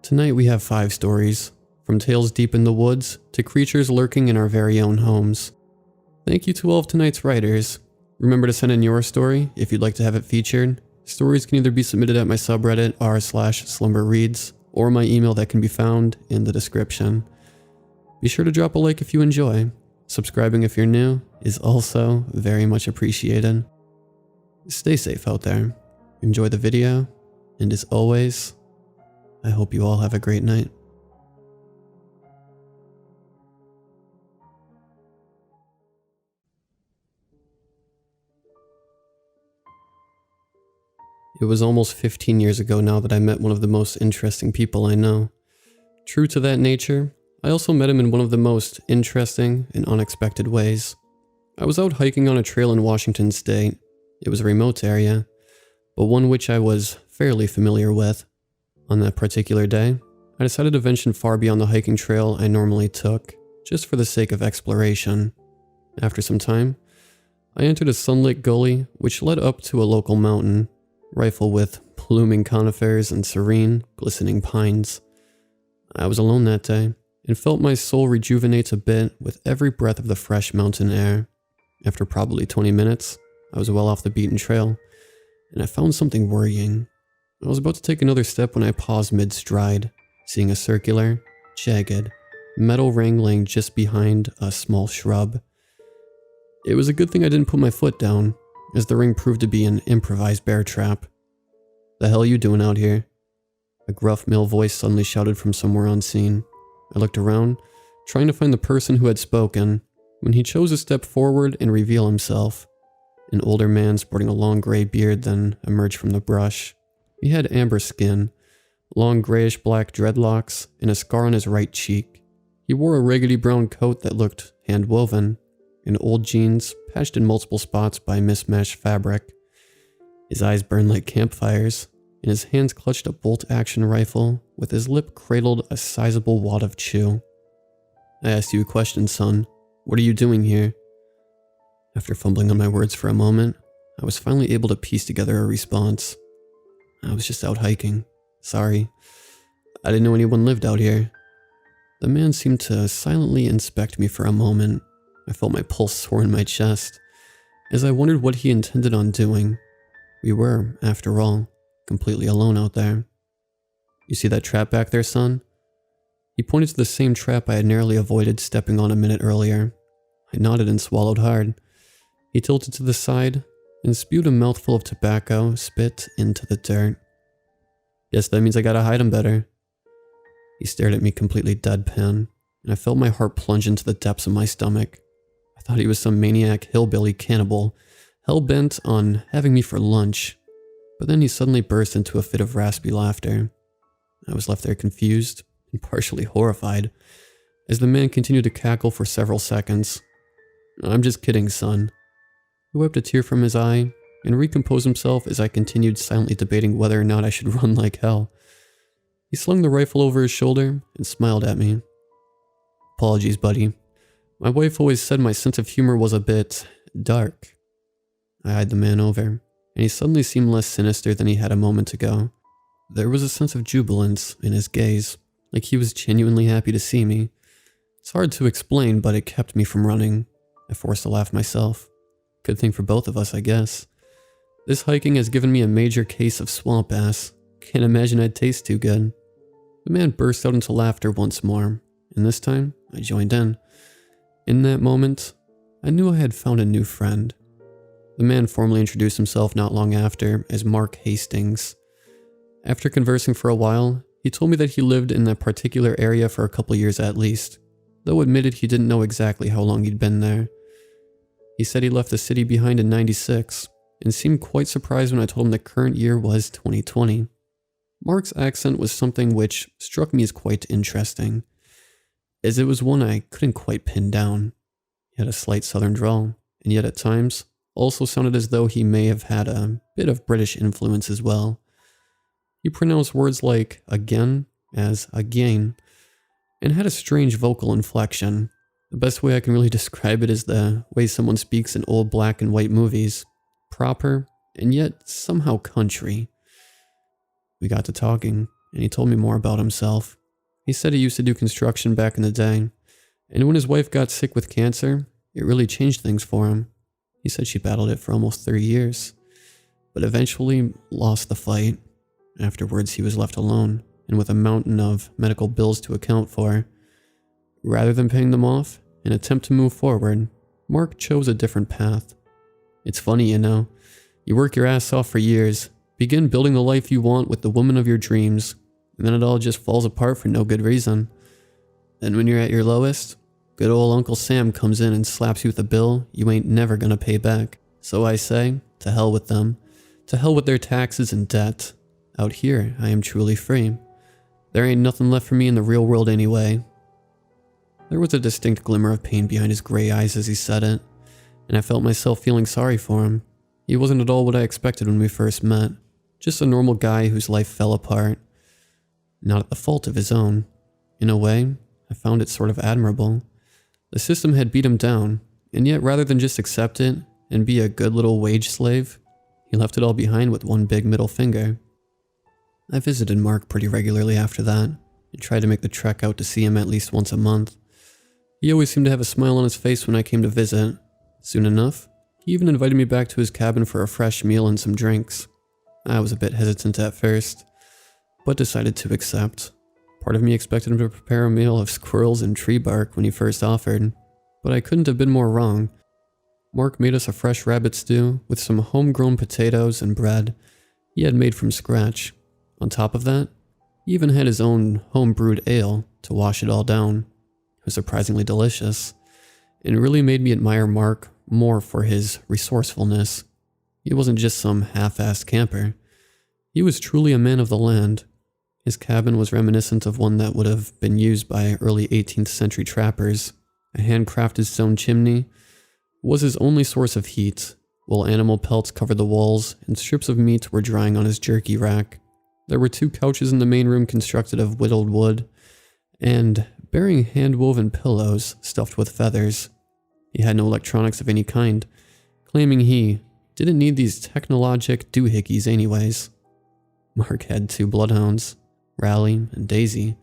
Tonight we have 5 stories, from tales deep in the woods to creatures lurking in our very own homes. Thank you to all of tonight's writers. Remember to send in your story if you'd like to have it featured. Stories can either be submitted at my subreddit r/slumberreads or my email that can be found in the description. Be sure to drop a like if you enjoy. Subscribing if you're new is also very much appreciated. Stay safe out there. Enjoy the video, and as always, I hope you all have a great night. It was almost 15 years ago now that I met one of the most interesting people I know. True to that nature, I also met him in one of the most interesting and unexpected ways. I was out hiking on a trail in Washington State. It was a remote area, but one which I was fairly familiar with. On that particular day, I decided to venture far beyond the hiking trail I normally took, just for the sake of exploration. After some time, I entered a sunlit gully which led up to a local mountain, rifled with blooming conifers and serene, glistening pines. I was alone that day, and felt my soul rejuvenate a bit with every breath of the fresh mountain air. After probably 20 minutes, I was well off the beaten trail, and I found something worrying. I was about to take another step when I paused mid-stride, seeing a circular, jagged, metal ring laying just behind a small shrub. It was a good thing I didn't put my foot down, as the ring proved to be an improvised bear trap. "The hell you doing out here?" A gruff male voice suddenly shouted from somewhere unseen. I looked around, trying to find the person who had spoken, when he chose to step forward and reveal himself. An older man sporting a long gray beard then emerged from the brush. He had amber skin, long grayish-black dreadlocks, and a scar on his right cheek. He wore a raggedy brown coat that looked hand-woven, and old jeans patched in multiple spots by mismatched fabric. His eyes burned like campfires, and his hands clutched a bolt-action rifle with his lip cradled a sizable wad of chew. "I asked you a question, son. What are you doing here?" After fumbling on my words for a moment, I was finally able to piece together a response. "I was just out hiking. Sorry. I didn't know anyone lived out here." The man seemed to silently inspect me for a moment. I felt my pulse soar in my chest, as I wondered what he intended on doing. We were, after all, completely alone out there. "You see that trap back there, son?" He pointed to the same trap I had narrowly avoided stepping on a minute earlier. I nodded and swallowed hard. He tilted to the side and spewed a mouthful of tobacco spit into the dirt. "Guess that means I gotta hide him better." He stared at me completely deadpan, and I felt my heart plunge into the depths of my stomach. I thought he was some maniac hillbilly cannibal, hell-bent on having me for lunch. But then he suddenly burst into a fit of raspy laughter. I was left there confused and partially horrified, as the man continued to cackle for several seconds. "I'm just kidding, son." He wiped a tear from his eye and recomposed himself as I continued silently debating whether or not I should run like hell. He slung the rifle over his shoulder and smiled at me. "Apologies, buddy. My wife always said my sense of humor was a bit dark." I eyed the man over, and he suddenly seemed less sinister than he had a moment ago. There was a sense of jubilance in his gaze, like he was genuinely happy to see me. It's hard to explain, but it kept me from running. I forced a laugh myself. Good thing for both of us, I guess. This hiking has given me a major case of swamp ass. Can't imagine I'd taste too good. The man burst out into laughter once more, and this time I joined in. In that moment, I knew I had found a new friend. The man formally introduced himself not long after as Mark Hastings. After conversing for a while, he told me that he lived in that particular area for a couple years at least, though admitted he didn't know exactly how long he'd been there. He said he left the city behind in '96, and seemed quite surprised when I told him the current year was 2020. Mark's accent was something which struck me as quite interesting, as it was one I couldn't quite pin down. He had a slight southern drawl, and yet at times also sounded as though he may have had a bit of British influence as well. He pronounced words like again as again, and had a strange vocal inflection. The best way I can really describe it is the way someone speaks in old black and white movies. Proper, and yet somehow country. We got to talking, and he told me more about himself. He said he used to do construction back in the day, and when his wife got sick with cancer, it really changed things for him. He said she battled it for almost 30 years, but eventually lost the fight. Afterwards, he was left alone, and with a mountain of medical bills to account for. Rather than paying them off and attempt to move forward, Mark chose a different path. It's funny, you know. You work your ass off for years, begin building the life you want with the woman of your dreams, and then it all just falls apart for no good reason. Then when you're at your lowest, good old Uncle Sam comes in and slaps you with a bill you ain't never gonna pay back. So I say, to hell with them. To hell with their taxes and debt. Out here, I am truly free. There ain't nothing left for me in the real world anyway. There was a distinct glimmer of pain behind his gray eyes as he said it, and I felt myself feeling sorry for him. He wasn't at all what I expected when we first met. Just a normal guy whose life fell apart. Not at the fault of his own. In a way, I found it sort of admirable. The system had beat him down, and yet rather than just accept it and be a good little wage slave, he left it all behind with one big middle finger. I visited Mark pretty regularly after that, and tried to make the trek out to see him at least once a month. He always seemed to have a smile on his face when I came to visit. Soon enough, he even invited me back to his cabin for a fresh meal and some drinks. I was a bit hesitant at first, but decided to accept. Part of me expected him to prepare a meal of squirrels and tree bark when he first offered, but I couldn't have been more wrong. Mark made us a fresh rabbit stew with some homegrown potatoes and bread he had made from scratch. On top of that, he even had his own home-brewed ale to wash it all down. It was surprisingly delicious, and it really made me admire Mark more for his resourcefulness. He wasn't just some half-assed camper. He was truly a man of the land. His cabin was reminiscent of one that would have been used by early 18th century trappers. A handcrafted stone chimney was his only source of heat, while animal pelts covered the walls and strips of meat were drying on his jerky rack. There were 2 couches in the main room constructed of whittled wood, and bearing hand-woven pillows stuffed with feathers. He had no electronics of any kind, claiming he didn't need these technologic doohickeys anyways. Mark had 2 bloodhounds, Rally and Daisy,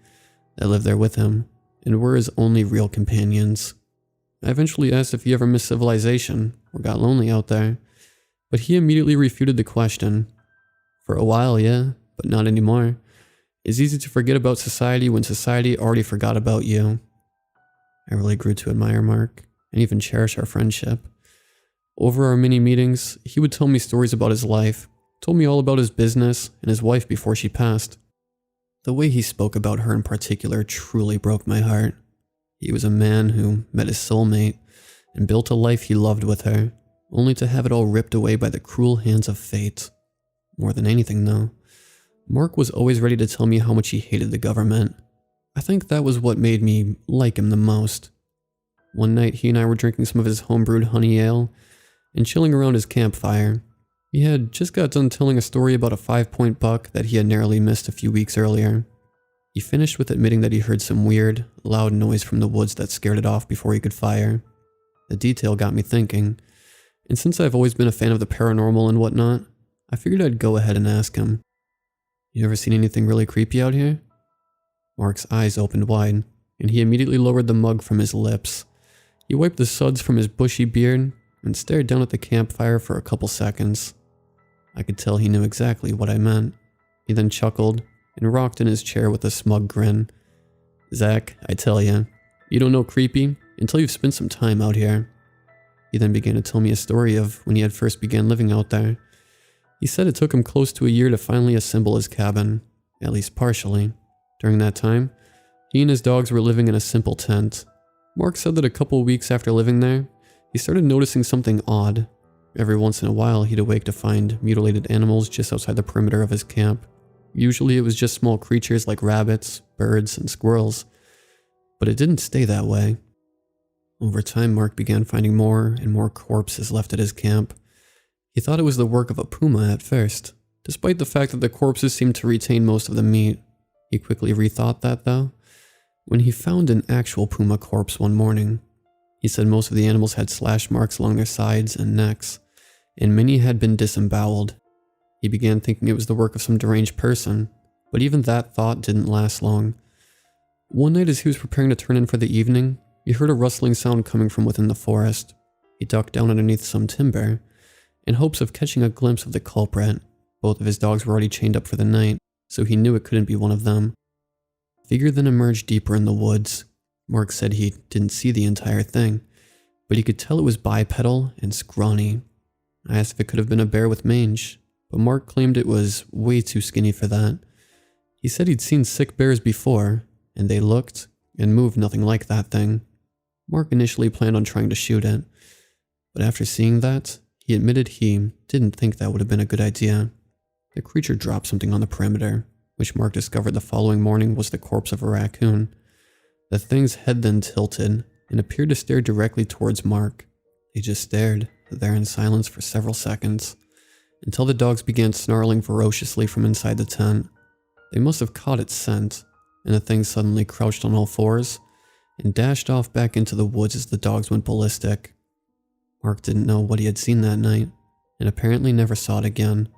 that lived there with him, and were his only real companions. I eventually asked if he ever missed civilization or got lonely out there, but he immediately refuted the question. For a while, yeah, but not anymore. It's easy to forget about society when society already forgot about you. I really grew to admire Mark, and even cherish our friendship. Over our mini meetings, he would tell me stories about his life, told me all about his business and his wife before she passed. The way he spoke about her in particular truly broke my heart. He was a man who met his soulmate and built a life he loved with her, only to have it all ripped away by the cruel hands of fate. More than anything, though, Mark was always ready to tell me how much he hated the government. I think that was what made me like him the most. One night, he and I were drinking some of his homebrewed honey ale and chilling around his campfire. He had just got done telling a story about a 5-point buck that he had narrowly missed a few weeks earlier. He finished with admitting that he heard some weird, loud noise from the woods that scared it off before he could fire. The detail got me thinking, and since I've always been a fan of the paranormal and whatnot, I figured I'd go ahead and ask him. You ever seen anything really creepy out here? Mark's eyes opened wide, and he immediately lowered the mug from his lips. He wiped the suds from his bushy beard and stared down at the campfire for a couple seconds. I could tell he knew exactly what I meant. He then chuckled and rocked in his chair with a smug grin. Zach, I tell ya, you don't know creepy until you've spent some time out here. He then began to tell me a story of when he had first began living out there. He said it took him close to a year to finally assemble his cabin, at least partially. During that time, he and his dogs were living in a simple tent. Mark said that a couple weeks after living there, he started noticing something odd. Every once in a while, he'd awake to find mutilated animals just outside the perimeter of his camp. Usually it was just small creatures like rabbits, birds, and squirrels. But it didn't stay that way. Over time, Mark began finding more and more corpses left at his camp. He thought it was the work of a puma at first, despite the fact that the corpses seemed to retain most of the meat. He quickly rethought that, though, when he found an actual puma corpse one morning. He said most of the animals had slash marks along their sides and necks, and many had been disemboweled. He began thinking it was the work of some deranged person, But even that thought didn't last long. One night as he was preparing to turn in for the evening, he heard a rustling sound coming from within the forest. He ducked down underneath some timber, in hopes of catching a glimpse of the culprit. Both of his dogs were already chained up for the night, so he knew it couldn't be one of them. The figure then emerged deeper in the woods. Mark said he didn't see the entire thing, but he could tell it was bipedal and scrawny. I asked if it could have been a bear with mange, but Mark claimed it was way too skinny for that. He said he'd seen sick bears before, and they looked and moved nothing like that thing. Mark initially planned on trying to shoot it, but after seeing that, he admitted he didn't think that would have been a good idea. The creature dropped something on the perimeter, which Mark discovered the following morning was the corpse of a raccoon. The thing's head then tilted and appeared to stare directly towards Mark. They just stared there in silence for several seconds, until the dogs began snarling ferociously from inside the tent. They must have caught its scent, and the thing suddenly crouched on all fours and dashed off back into the woods as the dogs went ballistic. Mark didn't know what he had seen that night, and apparently never saw it again.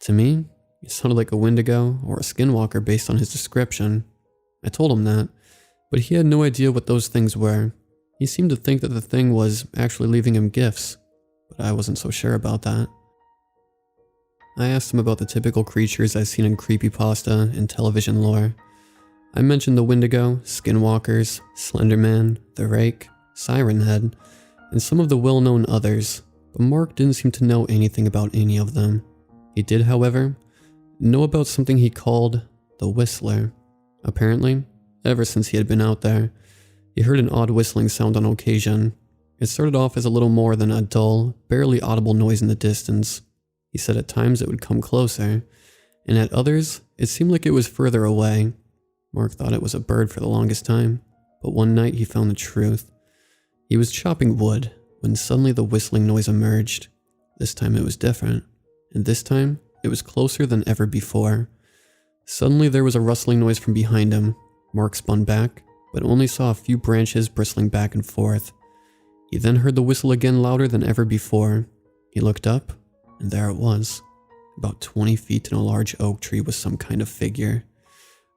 To me, it sounded like a Wendigo or a skinwalker based on his description. I told him that, but he had no idea what those things were. He seemed to think that the thing was actually leaving him gifts, but I wasn't so sure about that. I asked him about the typical creatures I've seen in creepypasta and television lore. I mentioned the Wendigo, Skinwalkers, Slenderman, the Rake, Siren Head, and some of the well-known others, but Mark didn't seem to know anything about any of them. He did, however, know about something he called the Whistler. Apparently, ever since he had been out there, he heard an odd whistling sound on occasion. It started off as a little more than a dull, barely audible noise in the distance. He said at times it would come closer, and at others, it seemed like it was further away. Mark thought it was a bird for the longest time, but one night he found the truth. He was chopping wood when suddenly the whistling noise emerged. This time it was different, and this time it was closer than ever before. Suddenly there was a rustling noise from behind him. Mark spun back, but only saw a few branches bristling back and forth. He then heard the whistle again louder than ever before. He looked up, and there it was. About 20 feet in a large oak tree was some kind of figure.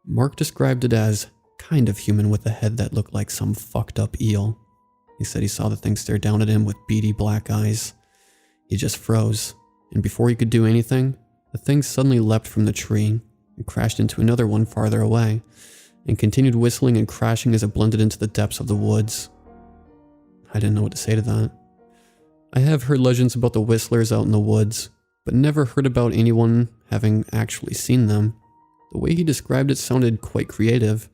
Mark described it as kind of human with a head that looked like some fucked up eel. He said he saw the thing stare down at him with beady black eyes. He just froze, and before he could do anything, the thing suddenly leapt from the tree and crashed into another one farther away, and continued whistling and crashing as it blended into the depths of the woods. I didn't know what to say to that. I have heard legends about the whistlers out in the woods, but never heard about anyone having actually seen them. The way he described it sounded quite creative,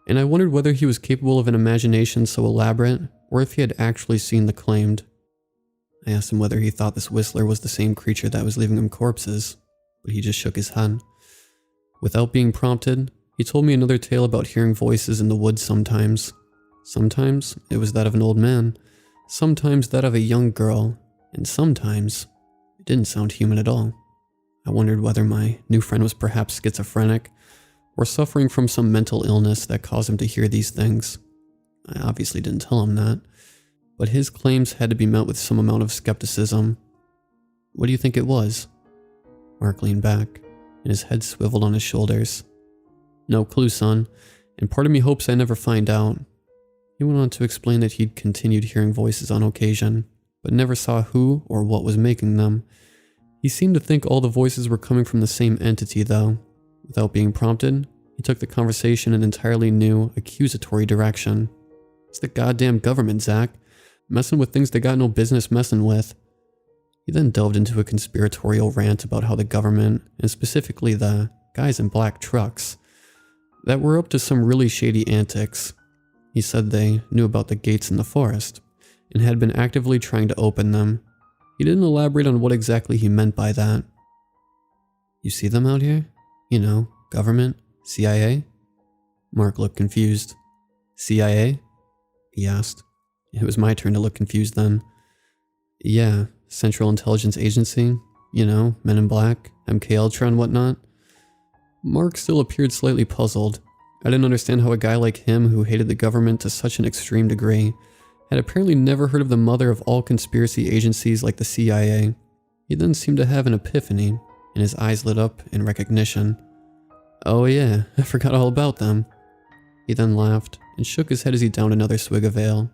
and I wondered whether he was capable of an imagination so elaborate, or if he had actually seen the claimed. I asked him whether he thought this whistler was the same creature that was leaving him corpses, but he just shook his head. Without being prompted, he told me another tale about hearing voices in the woods sometimes. Sometimes it was that of an old man, sometimes that of a young girl, and sometimes it didn't sound human at all. I wondered whether my new friend was perhaps schizophrenic or suffering from some mental illness that caused him to hear these things. I obviously didn't tell him that, but his claims had to be met with some amount of skepticism. What do you think it was? Mark leaned back, and his head swiveled on his shoulders. No clue, son, and part of me hopes I never find out. He went on to explain that he'd continued hearing voices on occasion, but never saw who or what was making them. He seemed to think all the voices were coming from the same entity, though. Without being prompted, he took the conversation in an entirely new, accusatory direction. It's the goddamn government, Zach. Messing with things they got no business messing with. He then delved into a conspiratorial rant about how the government, and specifically the guys in black trucks, that were up to some really shady antics. He said they knew about the gates in the forest, and had been actively trying to open them. He didn't elaborate on what exactly he meant by that. You see them out here? You know, government, CIA? Mark looked confused. CIA? He asked. It was my turn to look confused then. Yeah, Central Intelligence Agency, you know, Men in Black, MKUltra and whatnot. Mark still appeared slightly puzzled. I didn't understand how a guy like him who hated the government to such an extreme degree had apparently never heard of the mother of all conspiracy agencies like the CIA. He then seemed to have an epiphany, and his eyes lit up in recognition. Oh yeah, I forgot all about them. He then laughed and shook his head as he downed another swig of ale.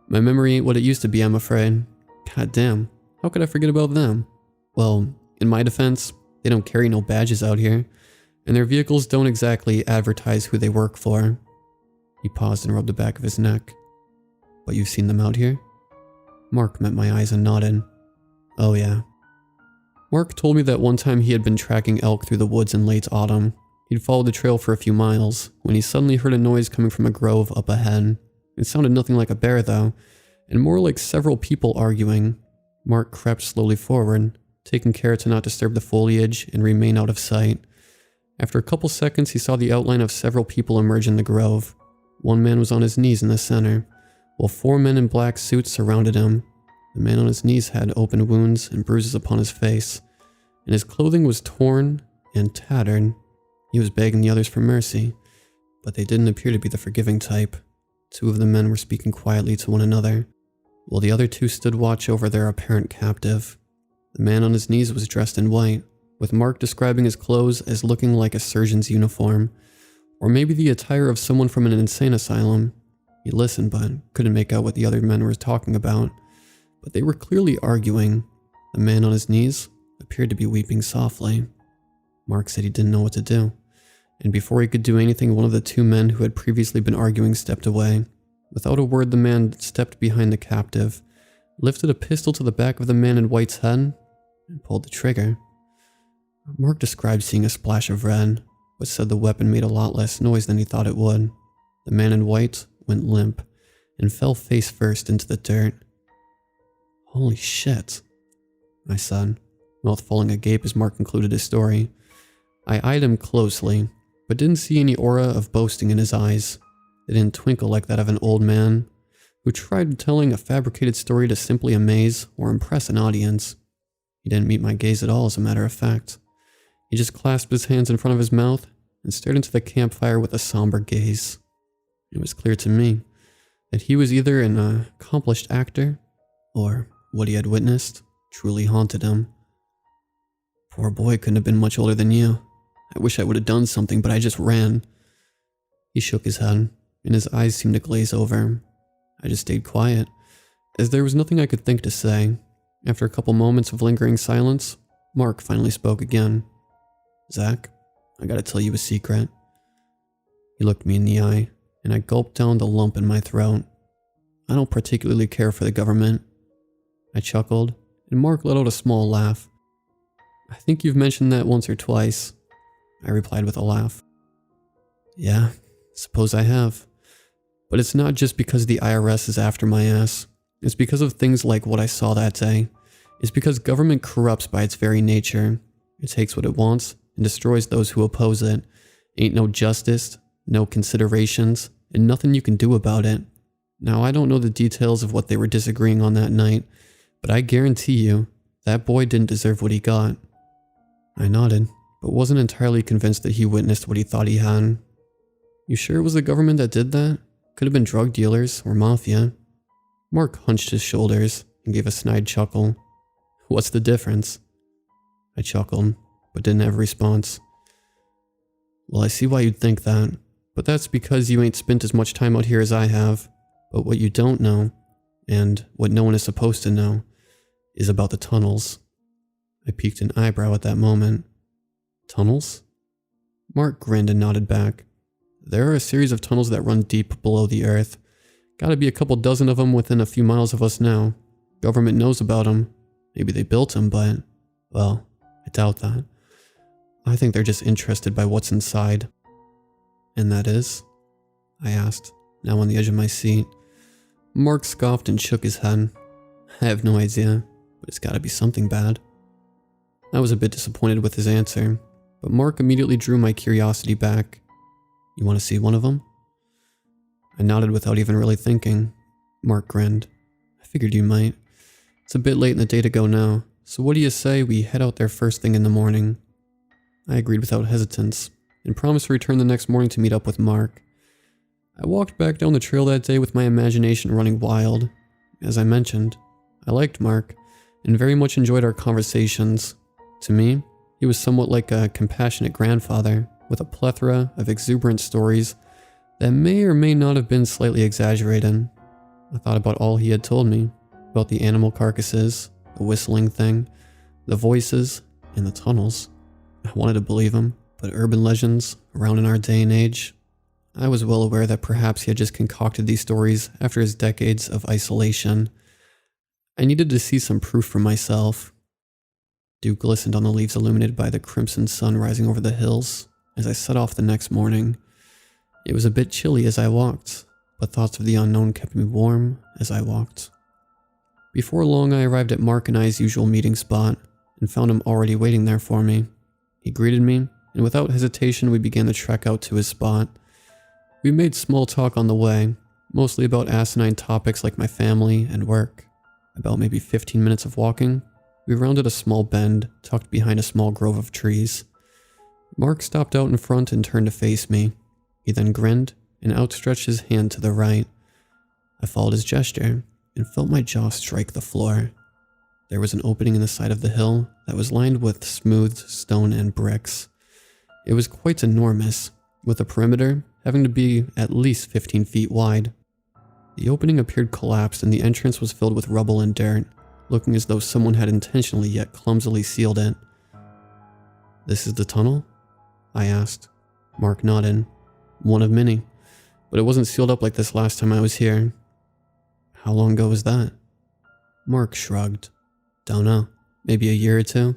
My memory ain't what it used to be, I'm afraid. God damn, how could I forget about them? Well, in my defense, they don't carry no badges out here, and their vehicles don't exactly advertise who they work for. He paused and rubbed the back of his neck. But you've seen them out here? Mark met my eyes and nodded. Oh yeah. Mark told me that one time he had been tracking elk through the woods in late autumn. He'd followed the trail for a few miles, when he suddenly heard a noise coming from a grove up ahead. It sounded nothing like a bear though, and more like several people arguing. Mark crept slowly forward, taking care to not disturb the foliage and remain out of sight. After a couple seconds, he saw the outline of several people emerge in the grove. One man was on his knees in the center, while 4 men in black suits surrounded him. The man on his knees had open wounds and bruises upon his face, and his clothing was torn and tattered. He was begging the others for mercy, but they didn't appear to be the forgiving type. 2 of the men were speaking quietly to one another, while the other 2 stood watch over their apparent captive. The man on his knees was dressed in white, with Mark describing his clothes as looking like a surgeon's uniform, or maybe the attire of someone from an insane asylum. He listened but couldn't make out what the other men were talking about, but they were clearly arguing. The man on his knees appeared to be weeping softly. Mark said he didn't know what to do, and before he could do anything, one of the 2 men who had previously been arguing stepped away. Without a word, the man stepped behind the captive, lifted a pistol to the back of the man in white's head, and pulled the trigger. Mark described seeing a splash of red, but said the weapon made a lot less noise than he thought it would. The man in white went limp and fell face first into the dirt. Holy shit, I said, mouth falling agape as Mark concluded his story. I eyed him closely, but didn't see any aura of boasting in his eyes. They didn't twinkle like that of an old man who tried telling a fabricated story to simply amaze or impress an audience. He didn't meet my gaze at all, as a matter of fact. He just clasped his hands in front of his mouth and stared into the campfire with a somber gaze. It was clear to me that he was either an accomplished actor, or what he had witnessed truly haunted him. Poor boy couldn't have been much older than you. I wish I would have done something, but I just ran. He shook his head, and his eyes seemed to glaze over. I just stayed quiet, as there was nothing I could think to say. After a couple moments of lingering silence, Mark finally spoke again. Zach, I gotta tell you a secret. He looked me in the eye, and I gulped down the lump in my throat. I don't particularly care for the government. I chuckled, and Mark let out a small laugh. I think you've mentioned that once or twice, I replied with a laugh. Yeah, suppose I have. But it's not just because the IRS is after my ass. It's because of things like what I saw that day. It's because government corrupts by its very nature. It takes what it wants and destroys those who oppose it. Ain't no justice, no considerations, and nothing you can do about it. Now, I don't know the details of what they were disagreeing on that night, but I guarantee you, that boy didn't deserve what he got. I nodded, but wasn't entirely convinced that he witnessed what he thought he had. You sure it was the government that did that? Could have been drug dealers or mafia. Mark hunched his shoulders and gave a snide chuckle. What's the difference? I chuckled, but didn't have a response. Well, I see why you'd think that, but that's because you ain't spent as much time out here as I have. But what you don't know, and what no one is supposed to know, is about the tunnels. I peeked an eyebrow at that moment. Tunnels? Mark grinned and nodded back. There are a series of tunnels that run deep below the earth. Gotta be a couple dozen of them within a few miles of us now. Government knows about them. Maybe they built them, but, well, I doubt that. I think they're just interested by what's inside. And that is? I asked, now on the edge of my seat. Mark scoffed and shook his head. I have no idea, but it's gotta be something bad. I was a bit disappointed with his answer, but Mark immediately drew my curiosity back. You want to see one of them? I nodded without even really thinking. Mark grinned. I figured you might. It's a bit late in the day to go now, so what do you say we head out there first thing in the morning? I agreed without hesitance, and promised to return the next morning to meet up with Mark. I walked back down the trail that day with my imagination running wild. As I mentioned, I liked Mark, and very much enjoyed our conversations. To me, he was somewhat like a compassionate grandfather, with a plethora of exuberant stories that may or may not have been slightly exaggerated. I thought about all he had told me, about the animal carcasses, the whistling thing, the voices, and the tunnels. I wanted to believe him, but urban legends around in our day and age, I was well aware that perhaps he had just concocted these stories after his decades of isolation. I needed to see some proof for myself. Dew glistened on the leaves illuminated by the crimson sun rising over the hills as I set off the next morning. It was a bit chilly as I walked, but thoughts of the unknown kept me warm as I walked. Before long, I arrived at Mark and I's usual meeting spot and found him already waiting there for me. He greeted me, and without hesitation we began the trek out to his spot. We made small talk on the way, mostly about asinine topics like my family and work. About maybe 15 minutes of walking, we rounded a small bend tucked behind a small grove of trees. Mark stopped out in front and turned to face me. He then grinned and outstretched his hand to the right. I followed his gesture and felt my jaw strike the floor. There was an opening in the side of the hill that was lined with smooth stone and bricks. It was quite enormous, with the perimeter having to be at least 15 feet wide. The opening appeared collapsed and the entrance was filled with rubble and dirt, looking as though someone had intentionally yet clumsily sealed it. "This is the tunnel?" I asked. Mark nodded. "One of many, but it wasn't sealed up like this last time I was here." "How long ago was that?" Mark shrugged. "Don't know. Maybe a year or two."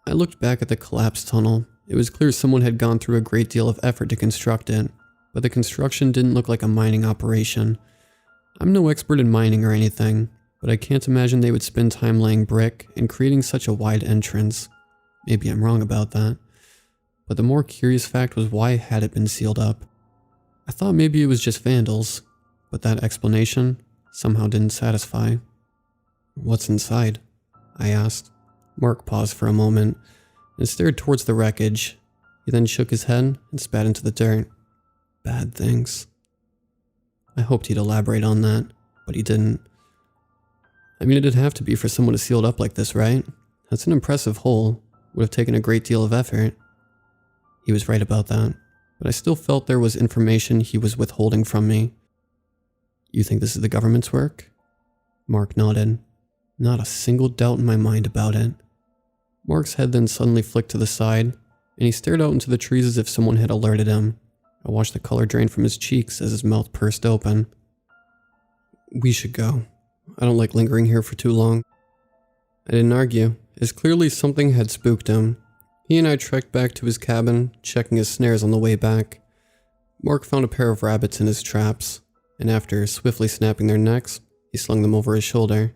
I looked back at the collapsed tunnel. It was clear someone had gone through a great deal of effort to construct it, but the construction didn't look like a mining operation. I'm no expert in mining or anything, but I can't imagine they would spend time laying brick and creating such a wide entrance. Maybe I'm wrong about that. But the more curious fact was, why had it been sealed up? I thought maybe it was just vandals, but that explanation somehow didn't satisfy. "What's inside?" I asked. Mark paused for a moment and stared towards the wreckage. He then shook his head and spat into the dirt. "Bad things." I hoped he'd elaborate on that, but he didn't. I mean, it'd have to be for someone to seal it up like this, right? That's an impressive hole. Would have taken a great deal of effort. He was right about that, but I still felt there was information he was withholding from me. "You think this is the government's work?" Mark nodded. Not a single doubt in my mind about it. Mark's head then suddenly flicked to the side, and he stared out into the trees as if someone had alerted him. I watched the color drain from his cheeks as his mouth pursed open. "We should go. I don't like lingering here for too long." I didn't argue, as clearly something had spooked him. He and I trekked back to his cabin, checking his snares on the way back. Mark found a pair of rabbits in his traps, and after swiftly snapping their necks, he slung them over his shoulder.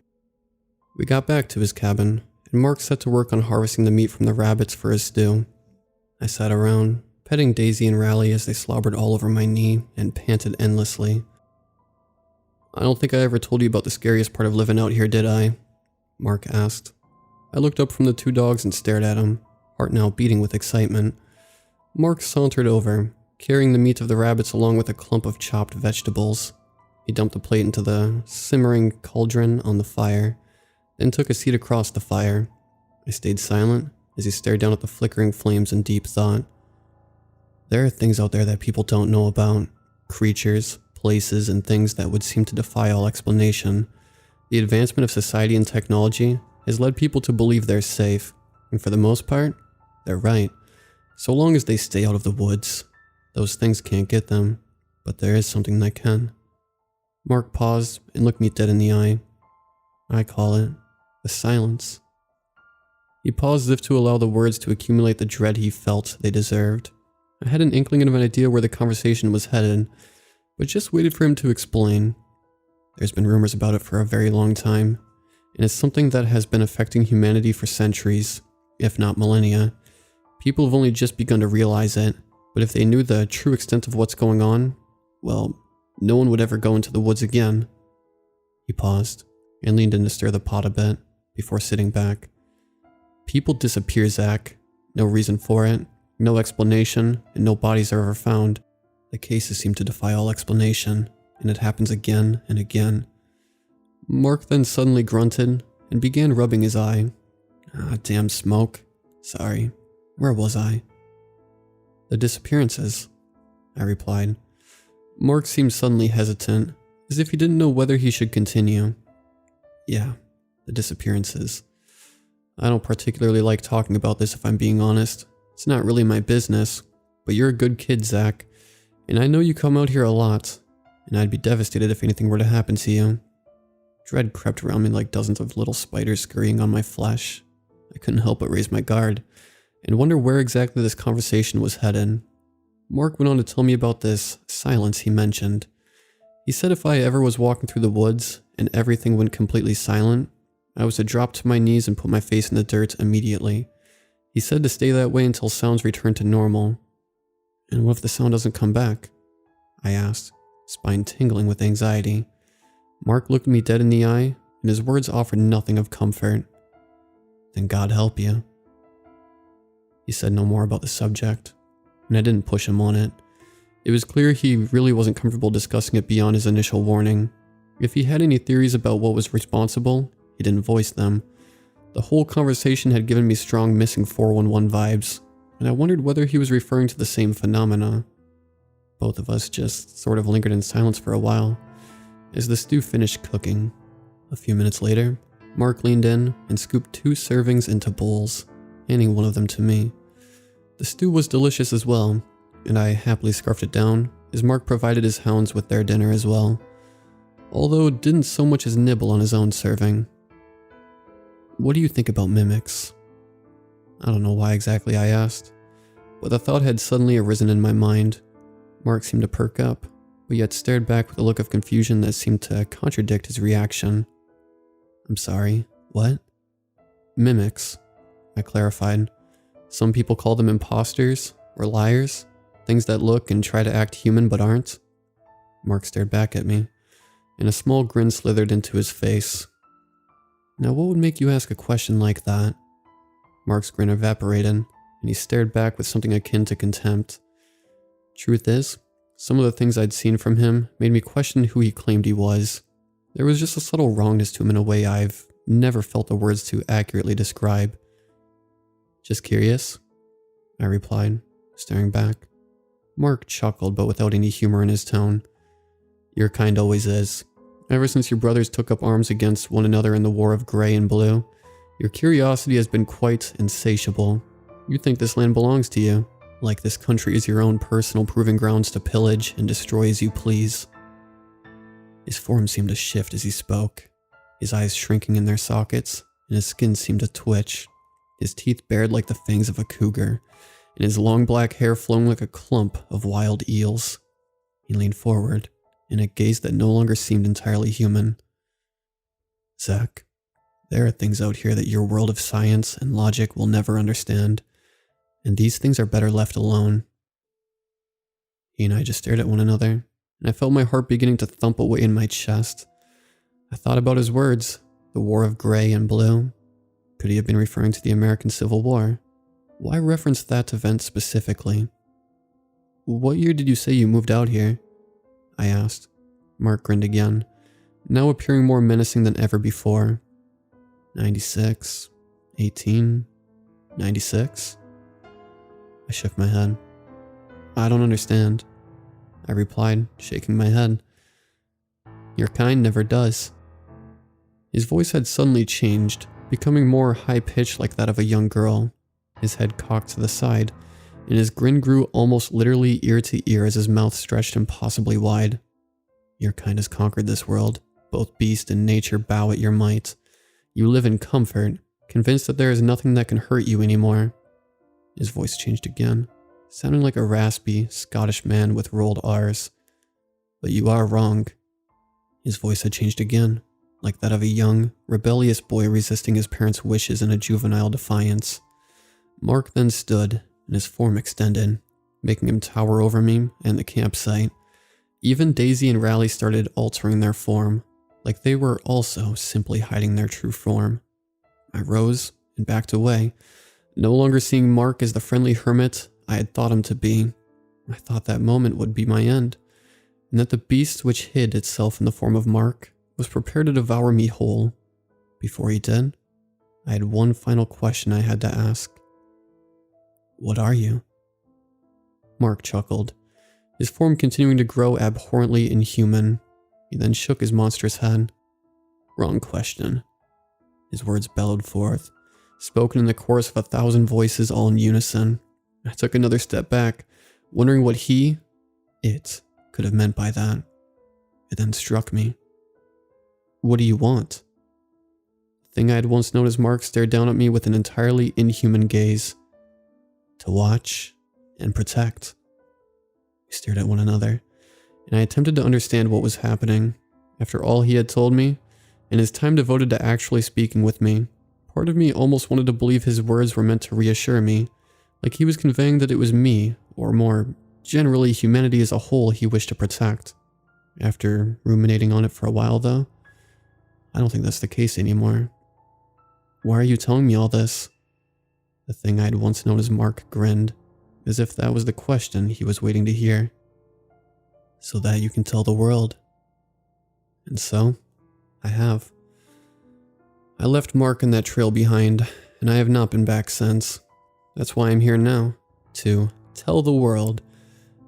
We got back to his cabin, and Mark set to work on harvesting the meat from the rabbits for his stew. I sat around, petting Daisy and Rally as they slobbered all over my knee and panted endlessly. "I don't think I ever told you about the scariest part of living out here, did I?" Mark asked. I looked up from the two dogs and stared at him, heart now beating with excitement. Mark sauntered over, carrying the meat of the rabbits along with a clump of chopped vegetables. He dumped the plate into the simmering cauldron on the fire, then took a seat across the fire. I stayed silent as he stared down at the flickering flames in deep thought. There are things out there that people don't know about. Creatures, places, and things that would seem to defy all explanation. The advancement of society and technology has led people to believe they're safe, and for the most part, they're right. So long as they stay out of the woods, those things can't get them, but there is something that can. Mark paused and looked me dead in the eye. I call it the silence. He paused as if to allow the words to accumulate the dread he felt they deserved. I had an inkling of an idea where the conversation was headed, but just waited for him to explain. There's been rumors about it for a very long time, and it's something that has been affecting humanity for centuries, if not millennia. People have only just begun to realize it, but if they knew the true extent of what's going on, well, no one would ever go into the woods again. He paused and leaned in to stir the pot a bit before sitting back. People disappear, Zach. No reason for it, no explanation, and no bodies are ever found. The cases seem to defy all explanation, and it happens again and again. Mark then suddenly grunted and began rubbing his eye. Ah, damn smoke. Sorry. Where was I? The disappearances, I replied. Mark seemed suddenly hesitant, as if he didn't know whether he should continue. Yeah, the disappearances. I don't particularly like talking about this if I'm being honest. It's not really my business, but you're a good kid, Zach, and I know you come out here a lot, and I'd be devastated if anything were to happen to you. Dread crept around me like dozens of little spiders scurrying on my flesh. I couldn't help but raise my guard, and wonder where exactly this conversation was headed. Mark went on to tell me about this silence he mentioned. He said if I ever was walking through the woods and everything went completely silent, I was to drop to my knees and put my face in the dirt immediately. He said to stay that way until sounds returned to normal. And what if the sound doesn't come back? I asked, spine tingling with anxiety. Mark looked me dead in the eye, and his words offered nothing of comfort. Then God help you. He said no more about the subject, and I didn't push him on it. It was clear he really wasn't comfortable discussing it beyond his initial warning. If he had any theories about what was responsible, he didn't voice them. The whole conversation had given me strong missing 411 vibes, and I wondered whether he was referring to the same phenomena. Both of us just sort of lingered in silence for a while, as the stew finished cooking. A few minutes later, Mark leaned in and scooped 2 servings into bowls, handing one of them to me. The stew was delicious as well, and I happily scarfed it down as Mark provided his hounds with their dinner as well, although didn't so much as nibble on his own serving. What do you think about mimics? I don't know why exactly I asked, but the thought had suddenly arisen in my mind. Mark seemed to perk up, but yet stared back with a look of confusion that seemed to contradict his reaction. I'm sorry, what? Mimics, I clarified. Some people call them imposters or liars, things that look and try to act human but aren't. Mark stared back at me, and a small grin slithered into his face. Now what would make you ask a question like that? Mark's grin evaporated, and he stared back with something akin to contempt. Truth is, some of the things I'd seen from him made me question who he claimed he was. There was just a subtle wrongness to him in a way I've never felt the words to accurately describe. Just curious, I replied, staring back. Mark chuckled, but without any humor in his tone. Your kind always is. Ever since your brothers took up arms against one another in the War of Grey and Blue, your curiosity has been quite insatiable. You think this land belongs to you, like this country is your own personal proving grounds to pillage and destroy as you please. His form seemed to shift as he spoke, his eyes shrinking in their sockets, and his skin seemed to twitch, his teeth bared like the fangs of a cougar, and his long black hair flowing like a clump of wild eels. He leaned forward, in a gaze that no longer seemed entirely human. Zach, there are things out here that your world of science and logic will never understand, and these things are better left alone. He and I just stared at one another, and I felt my heart beginning to thump away in my chest. I thought about his words, the War of Grey and Blue. Could he have been referring to the American Civil War? Why reference that event specifically? What year did you say you moved out here? I asked. Mark grinned again, now appearing more menacing than ever before. 96, 18, 96? I shook my head. I don't understand, I replied, shaking my head. Your kind never does. His voice had suddenly changed, becoming more high-pitched like that of a young girl, his head cocked to the side, and his grin grew almost literally ear to ear as his mouth stretched impossibly wide. Your kind has conquered this world. Both beast and nature bow at your might. You live in comfort, convinced that there is nothing that can hurt you anymore. His voice changed again, sounding like a raspy Scottish man with rolled R's. But you are wrong. His voice had changed again, like that of a young, rebellious boy resisting his parents' wishes in a juvenile defiance. Mark then stood, and his form extended, making him tower over me and the campsite. Even Daisy and Raleigh started altering their form, like they were also simply hiding their true form. I rose and backed away, no longer seeing Mark as the friendly hermit I had thought him to be. I thought that moment would be my end, and that the beast which hid itself in the form of Mark was prepared to devour me whole. Before he did, I had one final question I had to ask. What are you? Mark chuckled, his form continuing to grow abhorrently inhuman. He then shook his monstrous head. Wrong question. His words bellowed forth, spoken in the chorus of 1,000 voices all in unison. I took another step back, wondering what it could have meant by that. It then struck me. What do you want? The thing I had once known as Mark stared down at me with an entirely inhuman gaze. To watch and protect. We stared at one another, and I attempted to understand what was happening. After all he had told me, and his time devoted to actually speaking with me, part of me almost wanted to believe his words were meant to reassure me, like he was conveying that it was me, or more generally humanity as a whole, he wished to protect. After ruminating on it for a while though, I don't think that's the case anymore. Why are you telling me all this? The thing I had once known as Mark grinned, as if that was the question he was waiting to hear. So that you can tell the world. And so, I have. I left Mark and that trail behind, and I have not been back since. That's why I'm here now, to tell the world,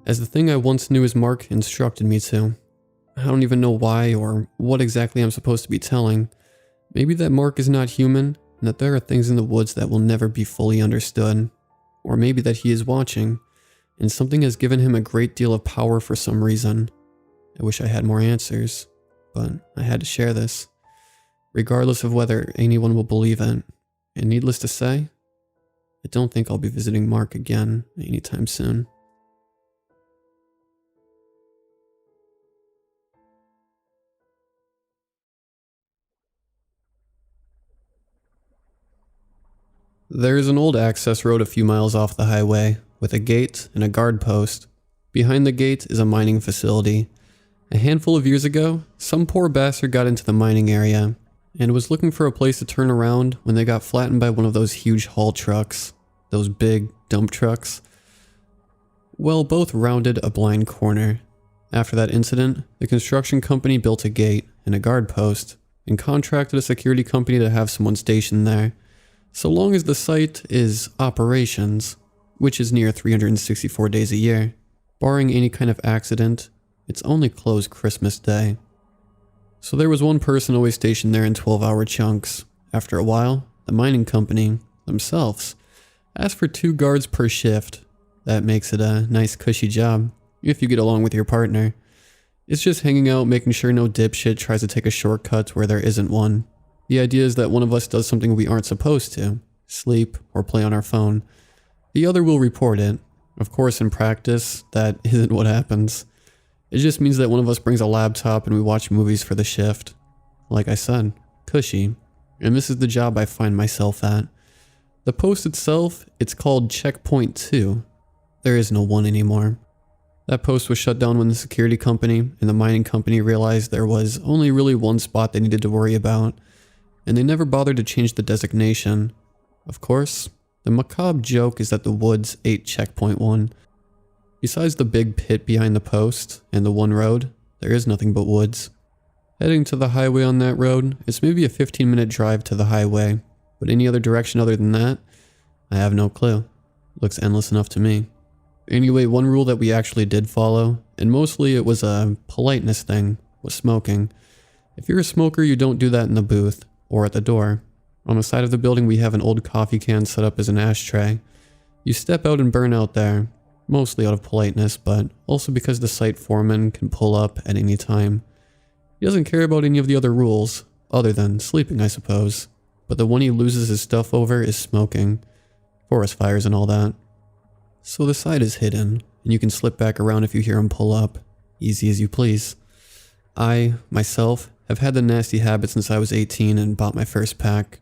as the thing I once knew as Mark instructed me to. I don't even know why or what exactly I'm supposed to be telling. Maybe that Mark is not human, and that there are things in the woods that will never be fully understood. Or maybe that he is watching, and something has given him a great deal of power for some reason. I wish I had more answers, but I had to share this, regardless of whether anyone will believe it. And needless to say, I don't think I'll be visiting Mark again anytime soon. There is an old access road a few miles off the highway, with a gate and a guard post. Behind the gate is a mining facility. A handful of years ago, some poor bastard got into the mining area, and was looking for a place to turn around when they got flattened by one of those huge haul trucks. Those big dump trucks. Well, both rounded a blind corner. After that incident, the construction company built a gate and a guard post, and contracted a security company to have someone stationed there. So long as the site is operations, which is near 364 days a year, barring any kind of accident, it's only closed Christmas Day. So there was one person always stationed there in 12-hour chunks. After a while, the mining company, themselves, asked for 2 guards per shift. That makes it a nice cushy job, if you get along with your partner. It's just hanging out, making sure no dipshit tries to take a shortcut where there isn't one. The idea is that one of us does something we aren't supposed to, sleep or play on our phone. The other will report it. Of course, in practice, that isn't what happens. It just means that one of us brings a laptop and we watch movies for the shift. Like I said, cushy. And this is the job I find myself at. The post itself, it's called Checkpoint 2. There is no 1 anymore. That post was shut down when the security company and the mining company realized there was only really one spot they needed to worry about. And they never bothered to change the designation. Of course, the macabre joke is that the woods ate Checkpoint 1. Besides the big pit behind the post and the one road, there is nothing but woods. Heading to the highway on that road, it's maybe a 15-minute drive to the highway, but any other direction other than that, I have no clue. Looks endless enough to me. Anyway, one rule that we actually did follow, and mostly it was a politeness thing, was smoking. If you're a smoker, you don't do that in the booth. Or at the door. On the side of the building we have an old coffee can set up as an ashtray. You step out and burn out there, mostly out of politeness, but also because the site foreman can pull up at any time. He doesn't care about any of the other rules, other than sleeping I suppose, but the one he loses his stuff over is smoking, forest fires and all that. So the side is hidden, and you can slip back around if you hear him pull up, easy as you please. I, myself, have had the nasty habit since I was 18 and bought my first pack.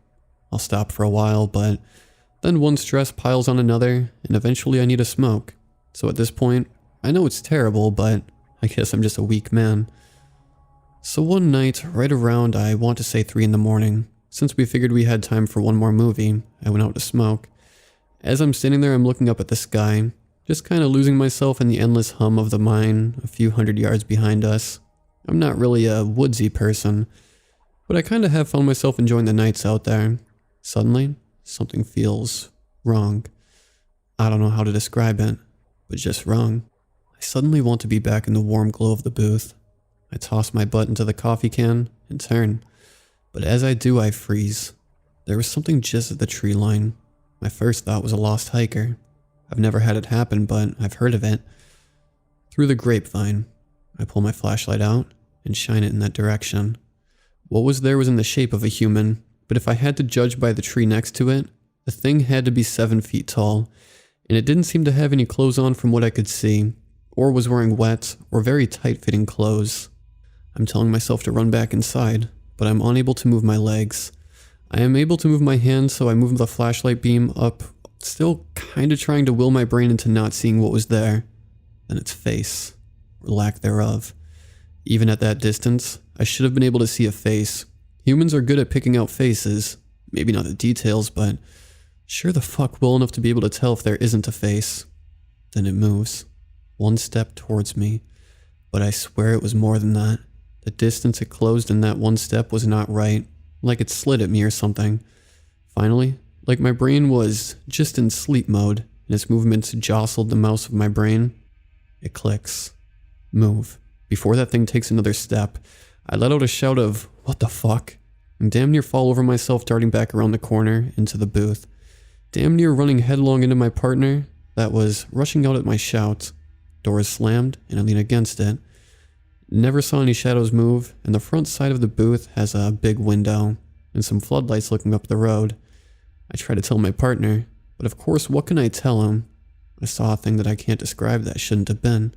I'll stop for a while, but then one stress piles on another, and eventually I need a smoke. So at this point, I know it's terrible, but I guess I'm just a weak man. So one night, right around, I want to say 3 in the morning, since we figured we had time for one more movie, I went out to smoke. As I'm standing there, I'm looking up at the sky, just kind of losing myself in the endless hum of the mine a few hundred yards behind us. I'm not really a woodsy person, but I kind of have found myself enjoying the nights out there. Suddenly, something feels wrong. I don't know how to describe it, but just wrong. I suddenly want to be back in the warm glow of the booth. I toss my butt into the coffee can and turn, but as I do I freeze. There was something just at the tree line. My first thought was a lost hiker. I've never had it happen, but I've heard of it. Through the grapevine, I pull my flashlight out and shine it in that direction. What was there was in the shape of a human, but if I had to judge by the tree next to it, the thing had to be 7 feet tall, and it didn't seem to have any clothes on from what I could see, or was wearing wet or very tight-fitting clothes. I'm telling myself to run back inside, but I'm unable to move my legs. I am able to move my hands, so I move the flashlight beam up, still kinda trying to will my brain into not seeing what was there. Then its face, or lack thereof. Even at that distance, I should have been able to see a face. Humans are good at picking out faces. Maybe not the details, but sure the fuck well enough to be able to tell if there isn't a face. Then it moves. 1 step towards me. But I swear it was more than that. The distance it closed in that 1 step was not right. Like it slid at me or something. Finally, like my brain was just in sleep mode, and its movements jostled the mouse of my brain. It clicks. Move. Before that thing takes another step, I let out a shout of, "What the fuck?" and damn near fall over myself darting back around the corner into the booth. Damn near running headlong into my partner that was rushing out at my shout. Door is slammed and I lean against it. Never saw any shadows move, and the front side of the booth has a big window and some floodlights looking up the road. I try to tell my partner, but of course what can I tell him? I saw a thing that I can't describe that shouldn't have been.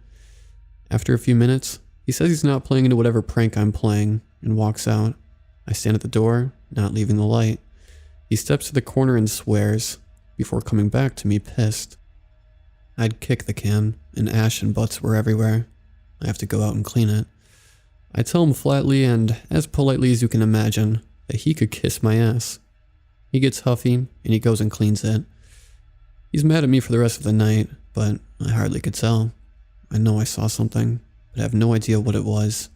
After a few minutes, he says he's not playing into whatever prank I'm playing, and walks out. I stand at the door, not leaving the light. He steps to the corner and swears, before coming back to me pissed. I'd kick the can, and ash and butts were everywhere. I have to go out and clean it. I tell him flatly and as politely as you can imagine that he could kiss my ass. He gets huffy, and he goes and cleans it. He's mad at me for the rest of the night, but I hardly could tell. I know I saw something, but I have no idea what it was.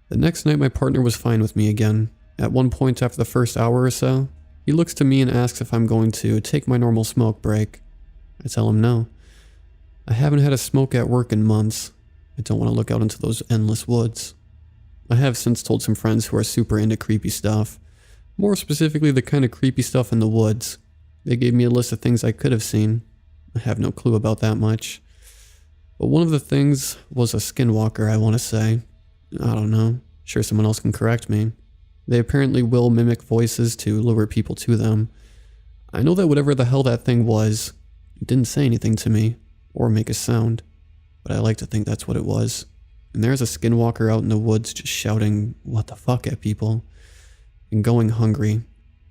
The next night my partner was fine with me again. At one point after the first hour or so, he looks to me and asks if I'm going to take my normal smoke break. I tell him no. I haven't had a smoke at work in months. I don't want to look out into those endless woods. I have since told some friends who are super into creepy stuff. More specifically the kind of creepy stuff in the woods. They gave me a list of things I could have seen. I have no clue about that much. But one of the things was a skinwalker, I want to say. I don't know. Sure someone else can correct me. They apparently will mimic voices to lure people to them. I know that whatever the hell that thing was, it didn't say anything to me, or make a sound. But I like to think that's what it was. And there's a skinwalker out in the woods just shouting, "What the fuck" at people. And going hungry.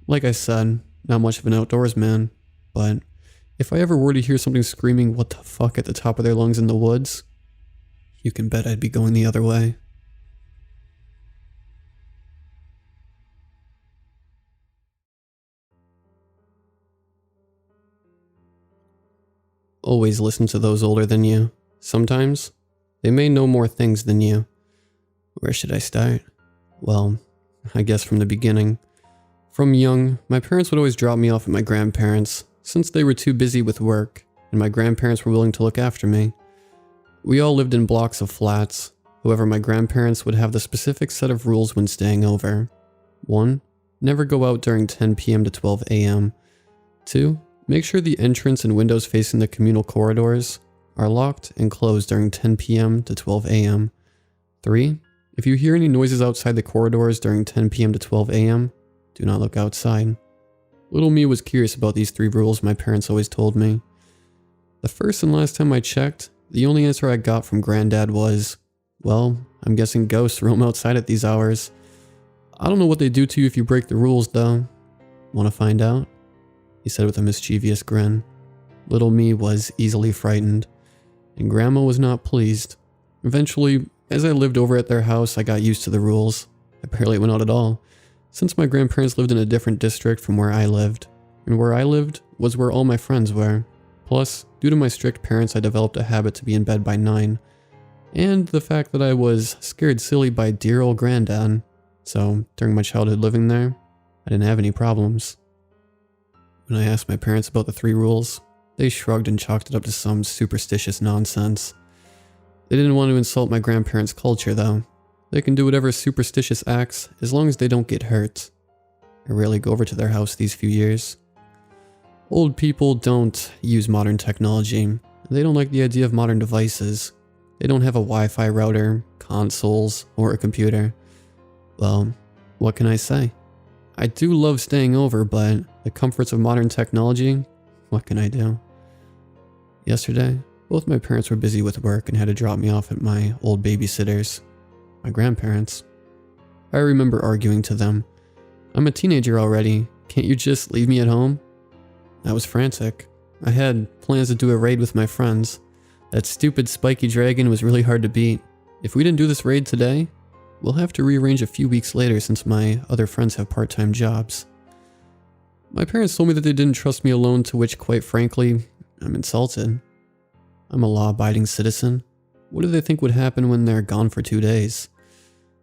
Like I said, not much of an outdoors man, but if I ever were to hear something screaming "what the fuck" at the top of their lungs in the woods, you can bet I'd be going the other way. Always listen to those older than you. Sometimes, they may know more things than you. Where should I start? Well, I guess from the beginning. From young, my parents would always drop me off at my grandparents', since they were too busy with work, and my grandparents were willing to look after me. We all lived in blocks of flats, however my grandparents would have the specific set of rules when staying over. 1. Never go out during 10 p.m. to 12 a.m. 2. Make sure the entrance and windows facing the communal corridors are locked and closed during 10 p.m. to 12 a.m. 3. If you hear any noises outside the corridors during 10 p.m. to 12 a.m., do not look outside. Little me was curious about these 3 rules my parents always told me. The first and last time I checked, the only answer I got from Granddad was, "Well, I'm guessing ghosts roam outside at these hours." I don't know what they do to you if you break the rules, though. Want to find out? He said with a mischievous grin. Little me was easily frightened, and Grandma was not pleased. Eventually, as I lived over at their house, I got used to the rules. I barely went out at all, since my grandparents lived in a different district from where I lived, and where I lived was where all my friends were. Plus, due to my strict parents, I developed a habit to be in bed by 9, and the fact that I was scared silly by dear old Granddad, so during my childhood living there, I didn't have any problems. When I asked my parents about the 3 rules, They shrugged and chalked it up to some superstitious nonsense. They didn't want to insult my grandparents' culture, though. They can do whatever superstitious acts as long as they don't get hurt. I rarely go over to their house these few years. Old people don't use modern technology. They don't like the idea of modern devices. They don't have a Wi-Fi router, consoles, or a computer. Well, what can I say? I do love staying over, but the comforts of modern technology, what can I do? Yesterday, both my parents were busy with work and had to drop me off at my old babysitters, my grandparents. I remember arguing to them, "I'm a teenager already, can't you just leave me at home?" I was frantic. I had plans to do a raid with my friends. That stupid spiky dragon was really hard to beat. If we didn't do this raid today, we'll have to rearrange a few weeks later since my other friends have part-time jobs. My parents told me that they didn't trust me alone, to which, quite frankly, I'm insulted. I'm a law-abiding citizen. What do they think would happen when they're gone for 2 days?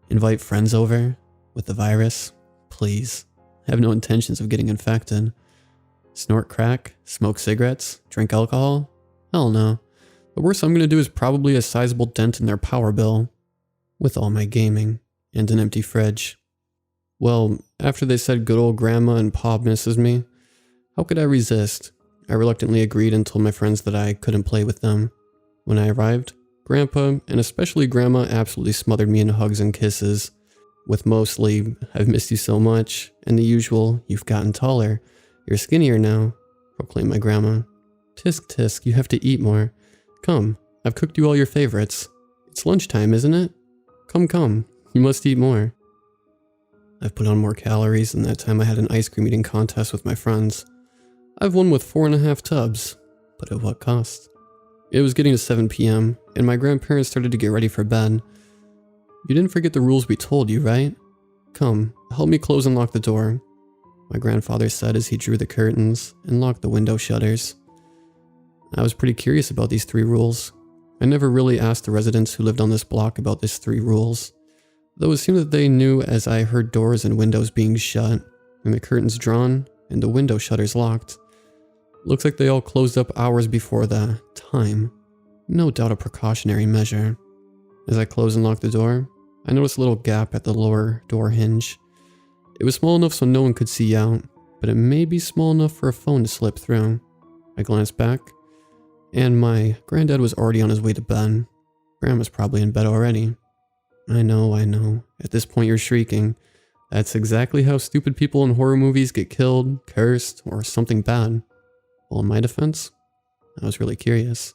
Invite friends over? With the virus? Please. I have no intentions of getting infected. Snort crack? Smoke cigarettes? Drink alcohol? Hell no. The worst I'm gonna do is probably a sizable dent in their power bill. With all my gaming. And an empty fridge. Well, after they said good old grandma and pop misses me, how could I resist? I reluctantly agreed and told my friends that I couldn't play with them. When I arrived, Grandpa, and especially Grandma, absolutely smothered me in hugs and kisses. With mostly, "I've missed you so much," and the usual, "You've gotten taller. You're skinnier now," proclaimed my grandma. "Tisk tisk, you have to eat more. Come, I've cooked you all your favorites. It's lunchtime, isn't it? Come, you must eat more." I've put on more calories than that time I had an ice cream eating contest with my friends. I've won with 4.5 tubs, but at what cost? It was getting to 7 p.m., and my grandparents started to get ready for bed. "You didn't forget the rules we told you, right? Come, help me close and lock the door," my grandfather said as he drew the curtains and locked the window shutters. I was pretty curious about these 3 rules. I never really asked the residents who lived on this block about these 3 rules, though it seemed that they knew as I heard doors and windows being shut, and the curtains drawn, and the window shutters locked. Looks like they all closed up hours before the time. No doubt a precautionary measure. As I closed and locked the door, I noticed a little gap at the lower door hinge. It was small enough so no one could see out, but it may be small enough for a phone to slip through. I glanced back, and my granddad was already on his way to bed. Grandma's probably in bed already. I know. At this point you're shrieking. That's exactly how stupid people in horror movies get killed, cursed, or something bad. Well, in my defense, I was really curious.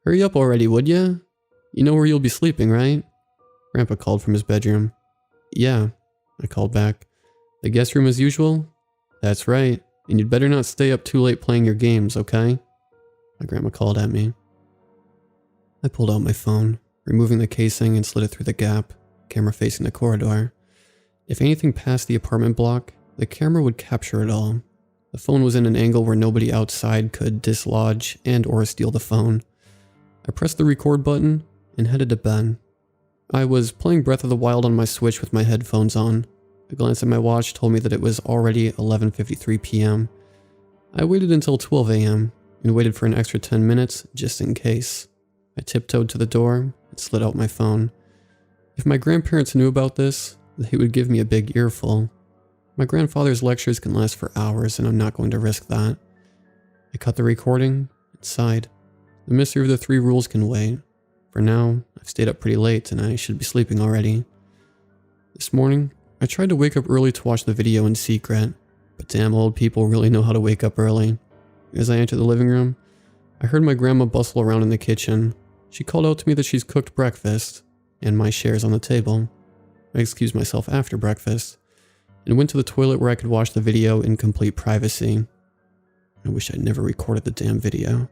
"Hurry up already, would ya? You know where you'll be sleeping, right?" Grandpa called from his bedroom. "Yeah," I called back. "The guest room as usual?" "That's right, and you'd better not stay up too late playing your games, okay?" My grandma called at me. I pulled out my phone, removing the casing, and slid it through the gap, camera facing the corridor. If anything passed the apartment block, the camera would capture it all. The phone was in an angle where nobody outside could dislodge and or steal the phone. I pressed the record button and headed to bed. I was playing Breath of the Wild on my Switch with my headphones on. A glance at my watch told me that it was already 11:53 p.m. I waited until 12 a.m. and waited for an extra 10 minutes just in case. I tiptoed to the door and slid out my phone. If my grandparents knew about this, they would give me a big earful. My grandfather's lectures can last for hours, and I'm not going to risk that. I cut the recording and sighed. The mystery of the 3 rules can wait. For now, I've stayed up pretty late and I should be sleeping already. This morning, I tried to wake up early to watch the video in secret, but damn old people really know how to wake up early. As I entered the living room, I heard my grandma bustle around in the kitchen. She called out to me that she's cooked breakfast, and my share's on the table. I excused myself after breakfast, and went to the toilet where I could watch the video in complete privacy. I wish I'd never recorded the damn video.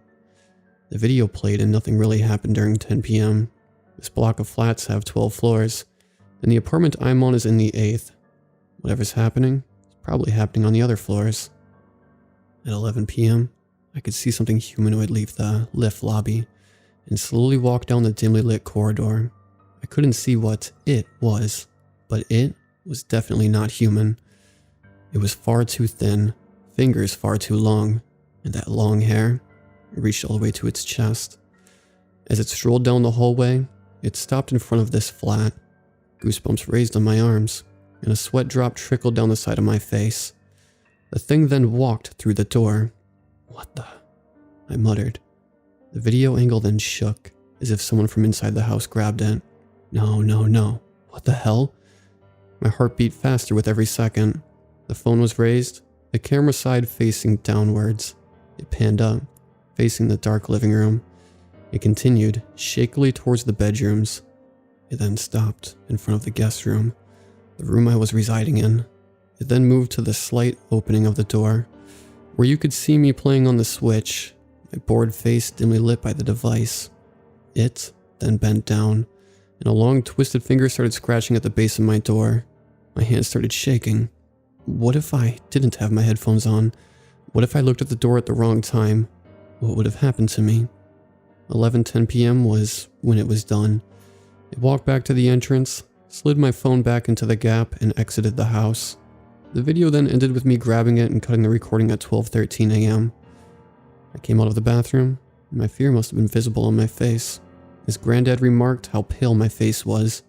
The video played and nothing really happened during 10 p.m. This block of flats have 12 floors, and the apartment I'm on is in the 8th. Whatever's happening is probably happening on the other floors. At 11 p.m., I could see something humanoid leave the lift lobby and slowly walk down the dimly lit corridor. I couldn't see what it was, but it was definitely not human. It was far too thin, fingers far too long, and that long hair, it reached all the way to its chest. As it strolled down the hallway, it stopped in front of this flat. Goosebumps raised on my arms, and a sweat drop trickled down the side of my face. The thing then walked through the door. "What the?" I muttered. The video angle then shook, as if someone from inside the house grabbed it. No, no, no. What the hell? My heart beat faster with every second. The phone was raised, the camera side facing downwards. It panned up, facing the dark living room. It continued, shakily towards the bedrooms. It then stopped in front of the guest room, the room I was residing in. It then moved to the slight opening of the door, where you could see me playing on the switch, my bored face dimly lit by the device. It then bent down, and a long twisted finger started scratching at the base of my door. My hand started shaking. What if I didn't have my headphones on? What if I looked at the door at the wrong time? What would have happened to me? 11:10 p.m. was when it was done. I walked back to the entrance, slid my phone back into the gap, and exited the house. The video then ended with me grabbing it and cutting the recording at 12:13 a.m. I came out of the bathroom, and my fear must have been visible on my face, as Granddad remarked how pale my face was.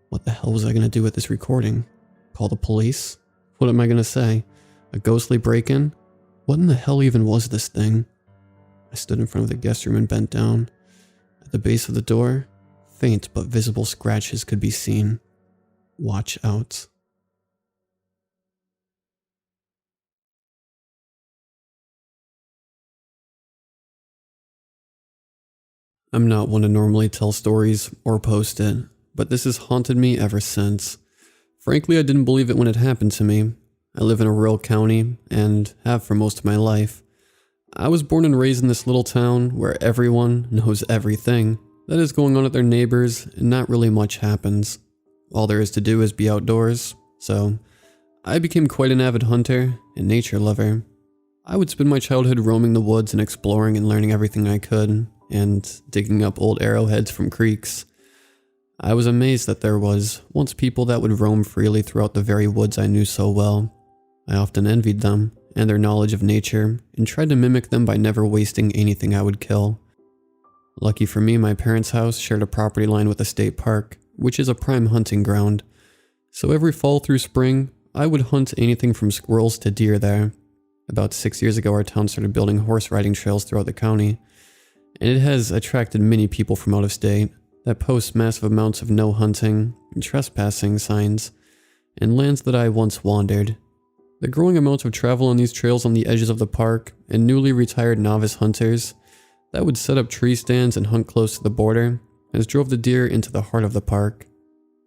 What the hell was I going to do with this recording? Call the police? What am I going to say? A ghostly break-in? What in the hell even was this thing? I stood in front of the guest room and bent down. At the base of the door, faint but visible scratches could be seen. Watch out. I'm not one to normally tell stories or post it, but this has haunted me ever since. Frankly, I didn't believe it when it happened to me. I live in a rural county, and have for most of my life. I was born and raised in this little town where everyone knows everything that is going on at their neighbors, and not really much happens. All there is to do is be outdoors, so I became quite an avid hunter and nature lover. I would spend my childhood roaming the woods and exploring and learning everything I could, and digging up old arrowheads from creeks. I was amazed that there was once people that would roam freely throughout the very woods I knew so well. I often envied them and their knowledge of nature, and tried to mimic them by never wasting anything I would kill. Lucky for me, my parents' house shared a property line with a state park, which is a prime hunting ground. So every fall through spring, I would hunt anything from squirrels to deer there. About 6 years ago, our town started building horse riding trails throughout the county, and it has attracted many people from out of state that post massive amounts of no hunting and trespassing signs in lands that I once wandered. The growing amounts of travel on these trails on the edges of the park, and newly retired novice hunters that would set up tree stands and hunt close to the border, has drove the deer into the heart of the park.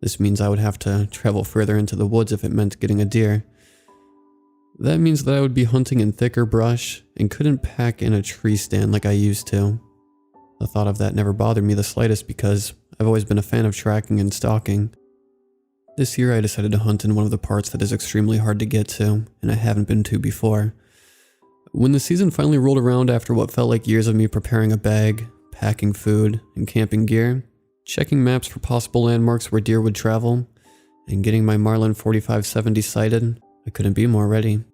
This means I would have to travel further into the woods if it meant getting a deer. That means that I would be hunting in thicker brush and couldn't pack in a tree stand like I used to. The thought of that never bothered me the slightest because I've always been a fan of tracking and stalking. This year I decided to hunt in one of the parts that is extremely hard to get to, and I haven't been to before. When the season finally rolled around after what felt like years of me preparing a bag, packing food, and camping gear, checking maps for possible landmarks where deer would travel, and getting my Marlin 4570 sighted, I couldn't be more ready.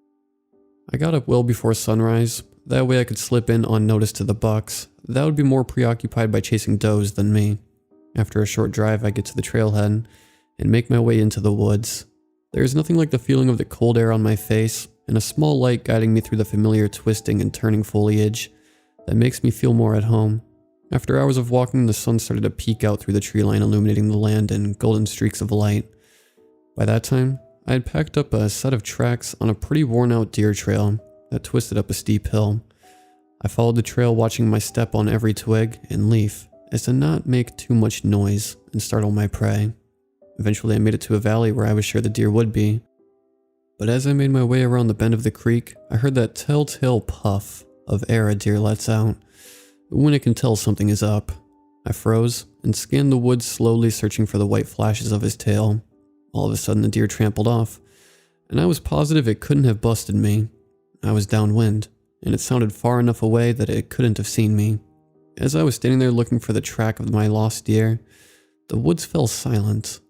I got up well before sunrise, that way I could slip in unnoticed to the bucks that would be more preoccupied by chasing does than me. After a short drive, I get to the trailhead and make my way into the woods. There is nothing like the feeling of the cold air on my face and a small light guiding me through the familiar twisting and turning foliage that makes me feel more at home. After hours of walking, the sun started to peek out through the tree line, illuminating the land in golden streaks of light. By that time, I had packed up a set of tracks on a pretty worn out deer trail that twisted up a steep hill. I followed the trail, watching my step on every twig and leaf as to not make too much noise and startle my prey. Eventually I made it to a valley where I was sure the deer would be. But as I made my way around the bend of the creek, I heard that telltale puff of air a deer lets out when it can tell something is up. I froze and scanned the woods slowly, searching for the white flashes of his tail. All of a sudden the deer trampled off, and I was positive it couldn't have busted me. I was downwind, and it sounded far enough away that it couldn't have seen me. As I was standing there looking for the track of my lost deer, the woods fell silent.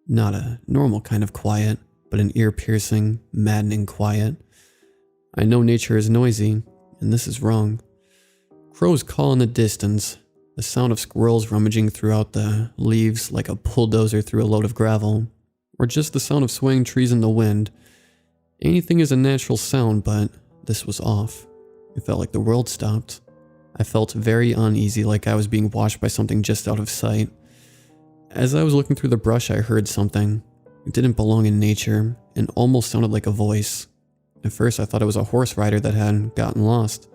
Not a normal kind of quiet, but an ear-piercing, maddening quiet. I know nature is noisy, and this is wrong. Crows call in the distance, the sound of squirrels rummaging throughout the leaves like a bulldozer through a load of gravel, or just the sound of swaying trees in the wind. Anything is a natural sound, but this was off. It felt like the world stopped. I felt very uneasy, like I was being watched by something just out of sight. As I was looking through the brush, I heard something. It didn't belong in nature, and almost sounded like a voice. At first, I thought it was a horse rider that had gotten lost,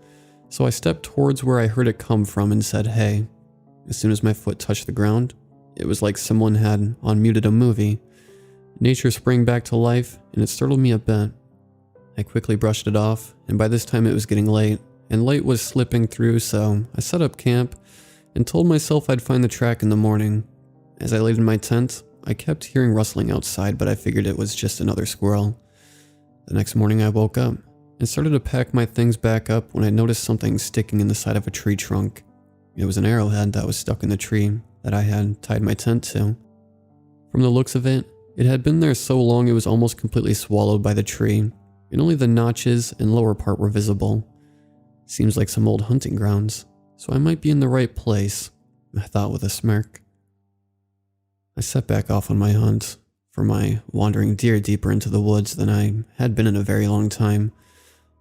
so I stepped towards where I heard it come from and said, "Hey." As soon as my foot touched the ground, it was like someone had unmuted a movie. Nature sprang back to life, and it startled me a bit. I quickly brushed it off, and by this time it was getting late, and light was slipping through, so I set up camp and told myself I'd find the track in the morning. As I laid in my tent, I kept hearing rustling outside, but I figured it was just another squirrel. The next morning I woke up and started to pack my things back up when I noticed something sticking in the side of a tree trunk. It was an arrowhead that was stuck in the tree that I had tied my tent to. From the looks of it, it had been there so long it was almost completely swallowed by the tree, and only the notches and lower part were visible. Seems like some old hunting grounds, so I might be in the right place, I thought with a smirk. I set back off on my hunt for my wandering deer deeper into the woods than I had been in a very long time.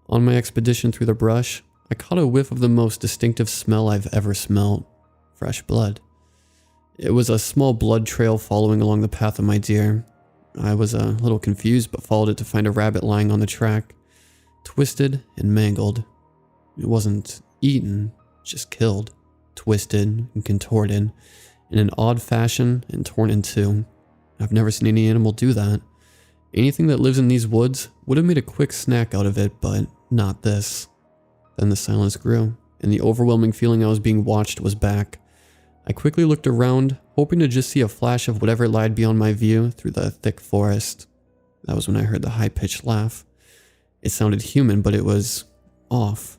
On my expedition through the brush, I caught a whiff of the most distinctive smell I've ever smelt: fresh blood. It was a small blood trail following along the path of my deer. I was a little confused, but followed it to find a rabbit lying on the track, twisted and mangled. It wasn't eaten, just killed, twisted and contorted in an odd fashion and torn in two. I've never seen any animal do that. Anything that lives in these woods would have made a quick snack out of it, but not this. Then the silence grew, and the overwhelming feeling I was being watched was back. I quickly looked around, hoping to just see a flash of whatever lied beyond my view through the thick forest. That was when I heard the high-pitched laugh. It sounded human, but it was off.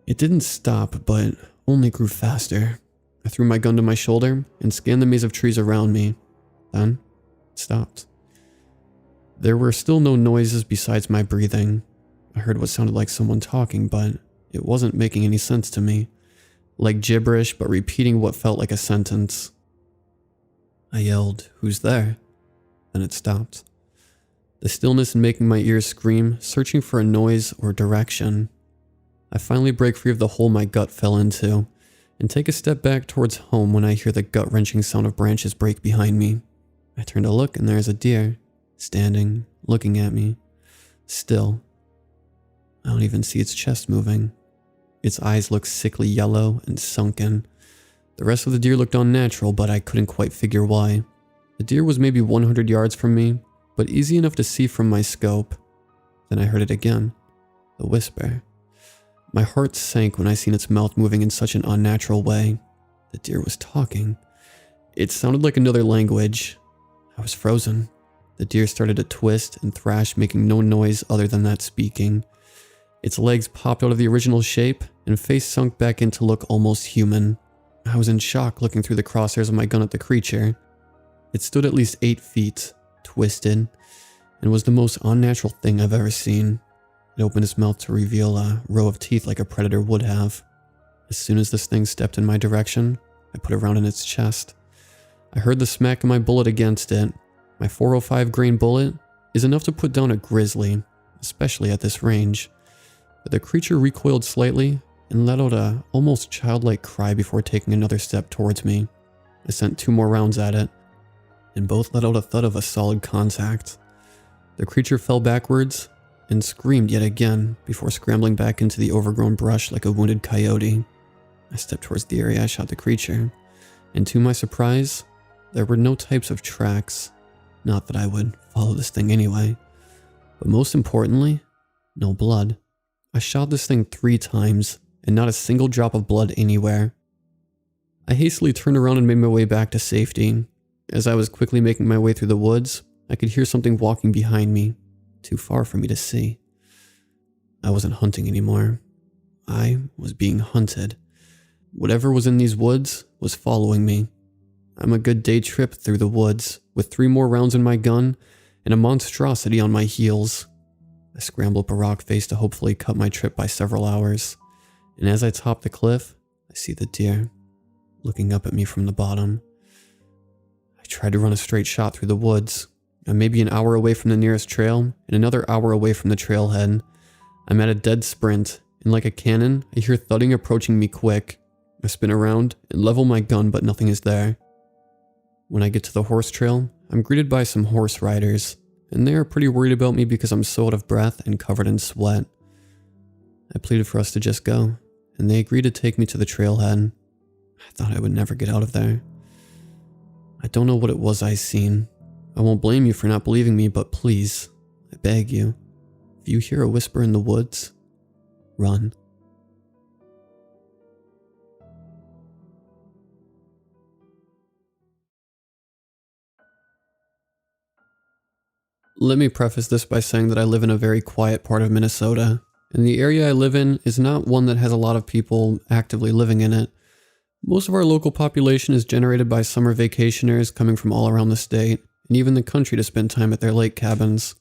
It didn't stop, but only grew faster. I threw my gun to my shoulder and scanned the maze of trees around me. Then, it stopped. There were still no noises besides my breathing. I heard what sounded like someone talking, but it wasn't making any sense to me. Like gibberish, but repeating what felt like a sentence. I yelled, "Who's there?" Then it stopped. The stillness making my ears scream, searching for a noise or direction. I finally break free of the hole my gut fell into, and take a step back towards home when I hear the gut-wrenching sound of branches break behind me. I turn to look, and there's a deer, standing, looking at me. Still. I don't even see its chest moving. Its eyes look sickly yellow and sunken. The rest of the deer looked unnatural, but I couldn't quite figure why. The deer was maybe 100 yards from me, but easy enough to see from my scope. Then I heard it again. The whisper. My heart sank when I seen its mouth moving in such an unnatural way. The deer was talking. It sounded like another language. I was frozen. The deer started to twist and thrash, making no noise other than that speaking. Its legs popped out of the original shape, and face sunk back in to look almost human. I was in shock looking through the crosshairs of my gun at the creature. It stood at least 8 feet, twisted, and was the most unnatural thing I've ever seen. It opened its mouth to reveal a row of teeth like a predator would have. As soon as this thing stepped in my direction, I put a round in its chest. I heard the smack of my bullet against it. My .405 grain bullet is enough to put down a grizzly, especially at this range. But the creature recoiled slightly and let out a almost childlike cry before taking another step towards me. I sent 2 more rounds at it, and both let out a thud of a solid contact. The creature fell backwards and screamed yet again before scrambling back into the overgrown brush like a wounded coyote. I stepped towards the area I shot the creature, and to my surprise, there were no types of tracks. Not that I would follow this thing anyway, but most importantly, no blood. I shot this thing 3 times, and not a single drop of blood anywhere. I hastily turned around and made my way back to safety. As I was quickly making my way through the woods, I could hear something walking behind me, too far for me to see. I wasn't hunting anymore. I was being hunted. Whatever was in these woods was following me. I'm a good day trip through the woods, with 3 more rounds in my gun and a monstrosity on my heels. I scramble up a rock face to hopefully cut my trip by several hours, and as I top the cliff, I see the deer looking up at me from the bottom. I tried to run a straight shot through the woods. I'm maybe an hour away from the nearest trail, and another hour away from the trailhead. I'm at a dead sprint, and like a cannon, I hear thudding approaching me quick. I spin around and level my gun, but nothing is there. When I get to the horse trail, I'm greeted by some horse riders, and they are pretty worried about me because I'm so out of breath and covered in sweat. I pleaded for us to just go, and they agreed to take me to the trailhead. I thought I would never get out of there. I don't know what it was I seen. I won't blame you for not believing me, but please, I beg you, if you hear a whisper in the woods, run. Let me preface this by saying that I live in a very quiet part of Minnesota, and the area I live in is not one that has a lot of people actively living in it. Most of our local population is generated by summer vacationers coming from all around the state, and even the country to spend time at their lake cabins.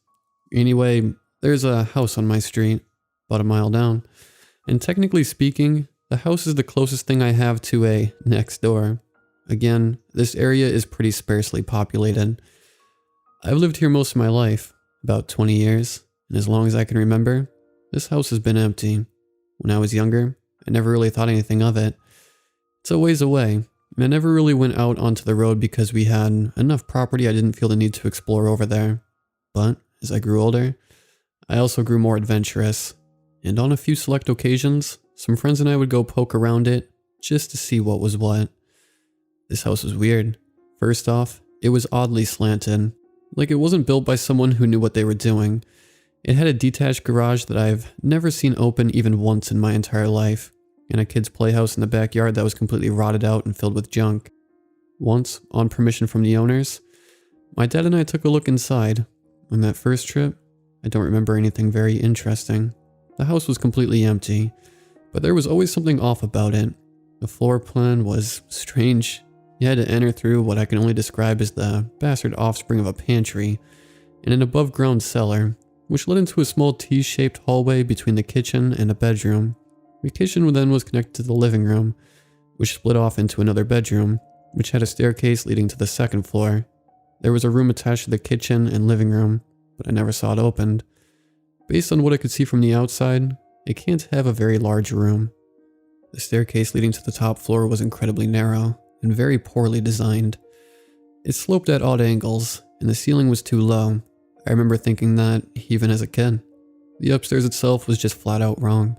Anyway, there's a house on my street, about a mile down, and technically speaking, the house is the closest thing I have to a next door. Again, this area is pretty sparsely populated. I've lived here most of my life, about 20 years, and as long as I can remember, this house has been empty. When I was younger, I never really thought anything of it. It's a ways away, and I never really went out onto the road because we had enough property I didn't feel the need to explore over there. But as I grew older, I also grew more adventurous, and on a few select occasions, some friends and I would go poke around it just to see what was what. This house was weird. First off, it was oddly slanted. Like it wasn't built by someone who knew what they were doing. It had a detached garage that I've never seen open even once in my entire life, and a kid's playhouse in the backyard that was completely rotted out and filled with junk. Once, on permission from the owners, my dad and I took a look inside. On that first trip, I don't remember anything very interesting. The house was completely empty, but there was always something off about it. The floor plan was strange. You had to enter through what I can only describe as the bastard offspring of a pantry and an above-ground cellar, which led into a small T-shaped hallway between the kitchen and a bedroom. The kitchen then was connected to the living room, which split off into another bedroom, which had a staircase leading to the second floor. There was a room attached to the kitchen and living room, but I never saw it opened. Based on what I could see from the outside, it can't have a very large room. The staircase leading to the top floor was incredibly narrow and very poorly designed. It sloped at odd angles, and the ceiling was too low. I remember thinking that even as a kid. The upstairs itself was just flat out wrong.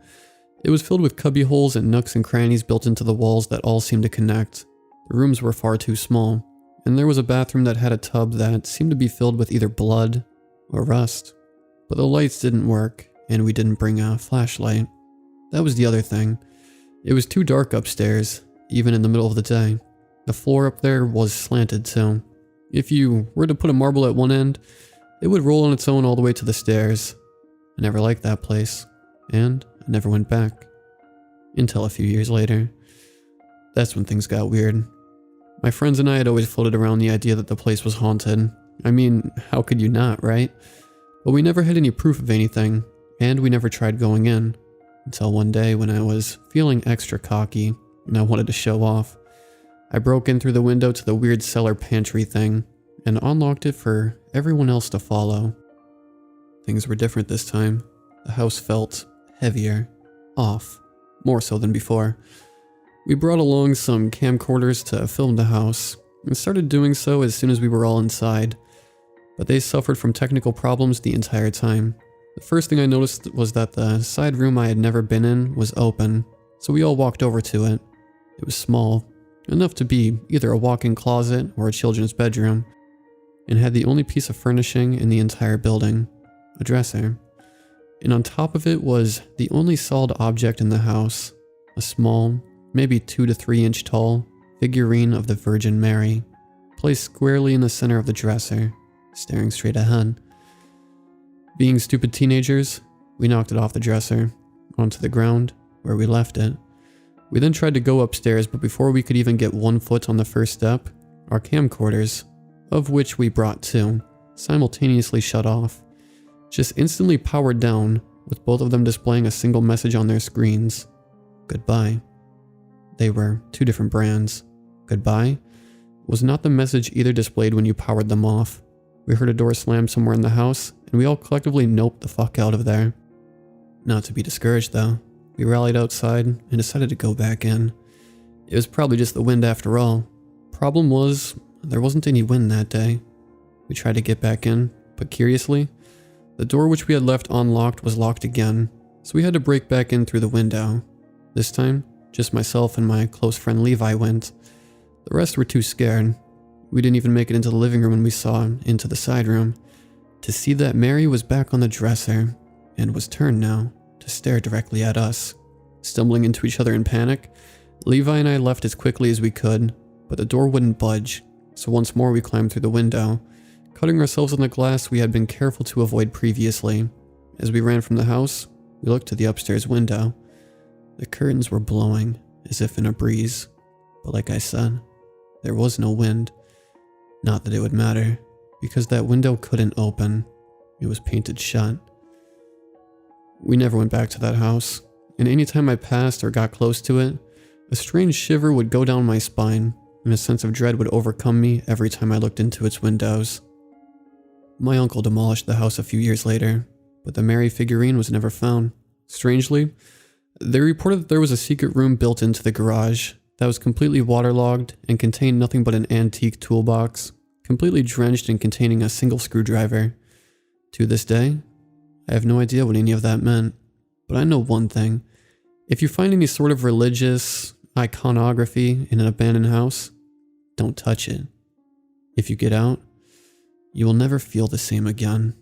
It was filled with cubby holes and nooks and crannies built into the walls that all seemed to connect. The rooms were far too small, and there was a bathroom that had a tub that seemed to be filled with either blood or rust. But the lights didn't work, and we didn't bring a flashlight. That was the other thing. It was too dark upstairs, even in the middle of the day. The floor up there was slanted too. If you were to put a marble at one end, it would roll on its own all the way to the stairs. I never liked that place, and I never went back. Until a few years later. That's when things got weird. My friends and I had always floated around the idea that the place was haunted. I mean, how could you not, right? But we never had any proof of anything, and we never tried going in. Until one day when I was feeling extra cocky, and I wanted to show off. I broke in through the window to the weird cellar pantry thing, and unlocked it for everyone else to follow. Things were different this time. The house felt heavier, off, more so than before. We brought along some camcorders to film the house, and started doing so as soon as we were all inside, but they suffered from technical problems the entire time. The first thing I noticed was that the side room I had never been in was open, so we all walked over to it. It was small, enough to be either a walk-in closet or a children's bedroom, and had the only piece of furnishing in the entire building, a dresser. And on top of it was the only solid object in the house, a small, maybe 2 to 3 inch tall, figurine of the Virgin Mary, placed squarely in the center of the dresser, staring straight ahead. Being stupid teenagers, we knocked it off the dresser, onto the ground, where we left it. We then tried to go upstairs, but before we could even get 1 foot on the first step, our camcorders, of which we brought 2, simultaneously shut off, just instantly powered down, with both of them displaying a single message on their screens. Goodbye. They were two different brands. Goodbye was not the message either displayed when you powered them off. We heard a door slam somewhere in the house, and we all collectively noped the fuck out of there. Not to be discouraged though, we rallied outside and decided to go back in. It was probably just the wind after all. Problem was, there wasn't any wind that day. We tried to get back in, but curiously, the door which we had left unlocked was locked again, so we had to break back in through the window. This time, just myself and my close friend Levi went. The rest were too scared. We didn't even make it into the living room when we saw into the side room, to see that Mary was back on the dresser, and was turned now, to stare directly at us. Stumbling into each other in panic, Levi and I left as quickly as we could, but the door wouldn't budge, so once more we climbed through the window, cutting ourselves on the glass we had been careful to avoid previously. As we ran from the house, we looked to the upstairs window. The curtains were blowing, as if in a breeze, but like I said, there was no wind. Not that it would matter, because that window couldn't open. It was painted shut. We never went back to that house, and any time I passed or got close to it, a strange shiver would go down my spine, and a sense of dread would overcome me every time I looked into its windows. My uncle demolished the house a few years later, but the Mary figurine was never found. Strangely, they reported that there was a secret room built into the garage that was completely waterlogged and contained nothing but an antique toolbox, completely drenched and containing a single screwdriver. To this day, I have no idea what any of that meant, but I know one thing. If you find any sort of religious iconography in an abandoned house, don't touch it. If you get out, you will never feel the same again.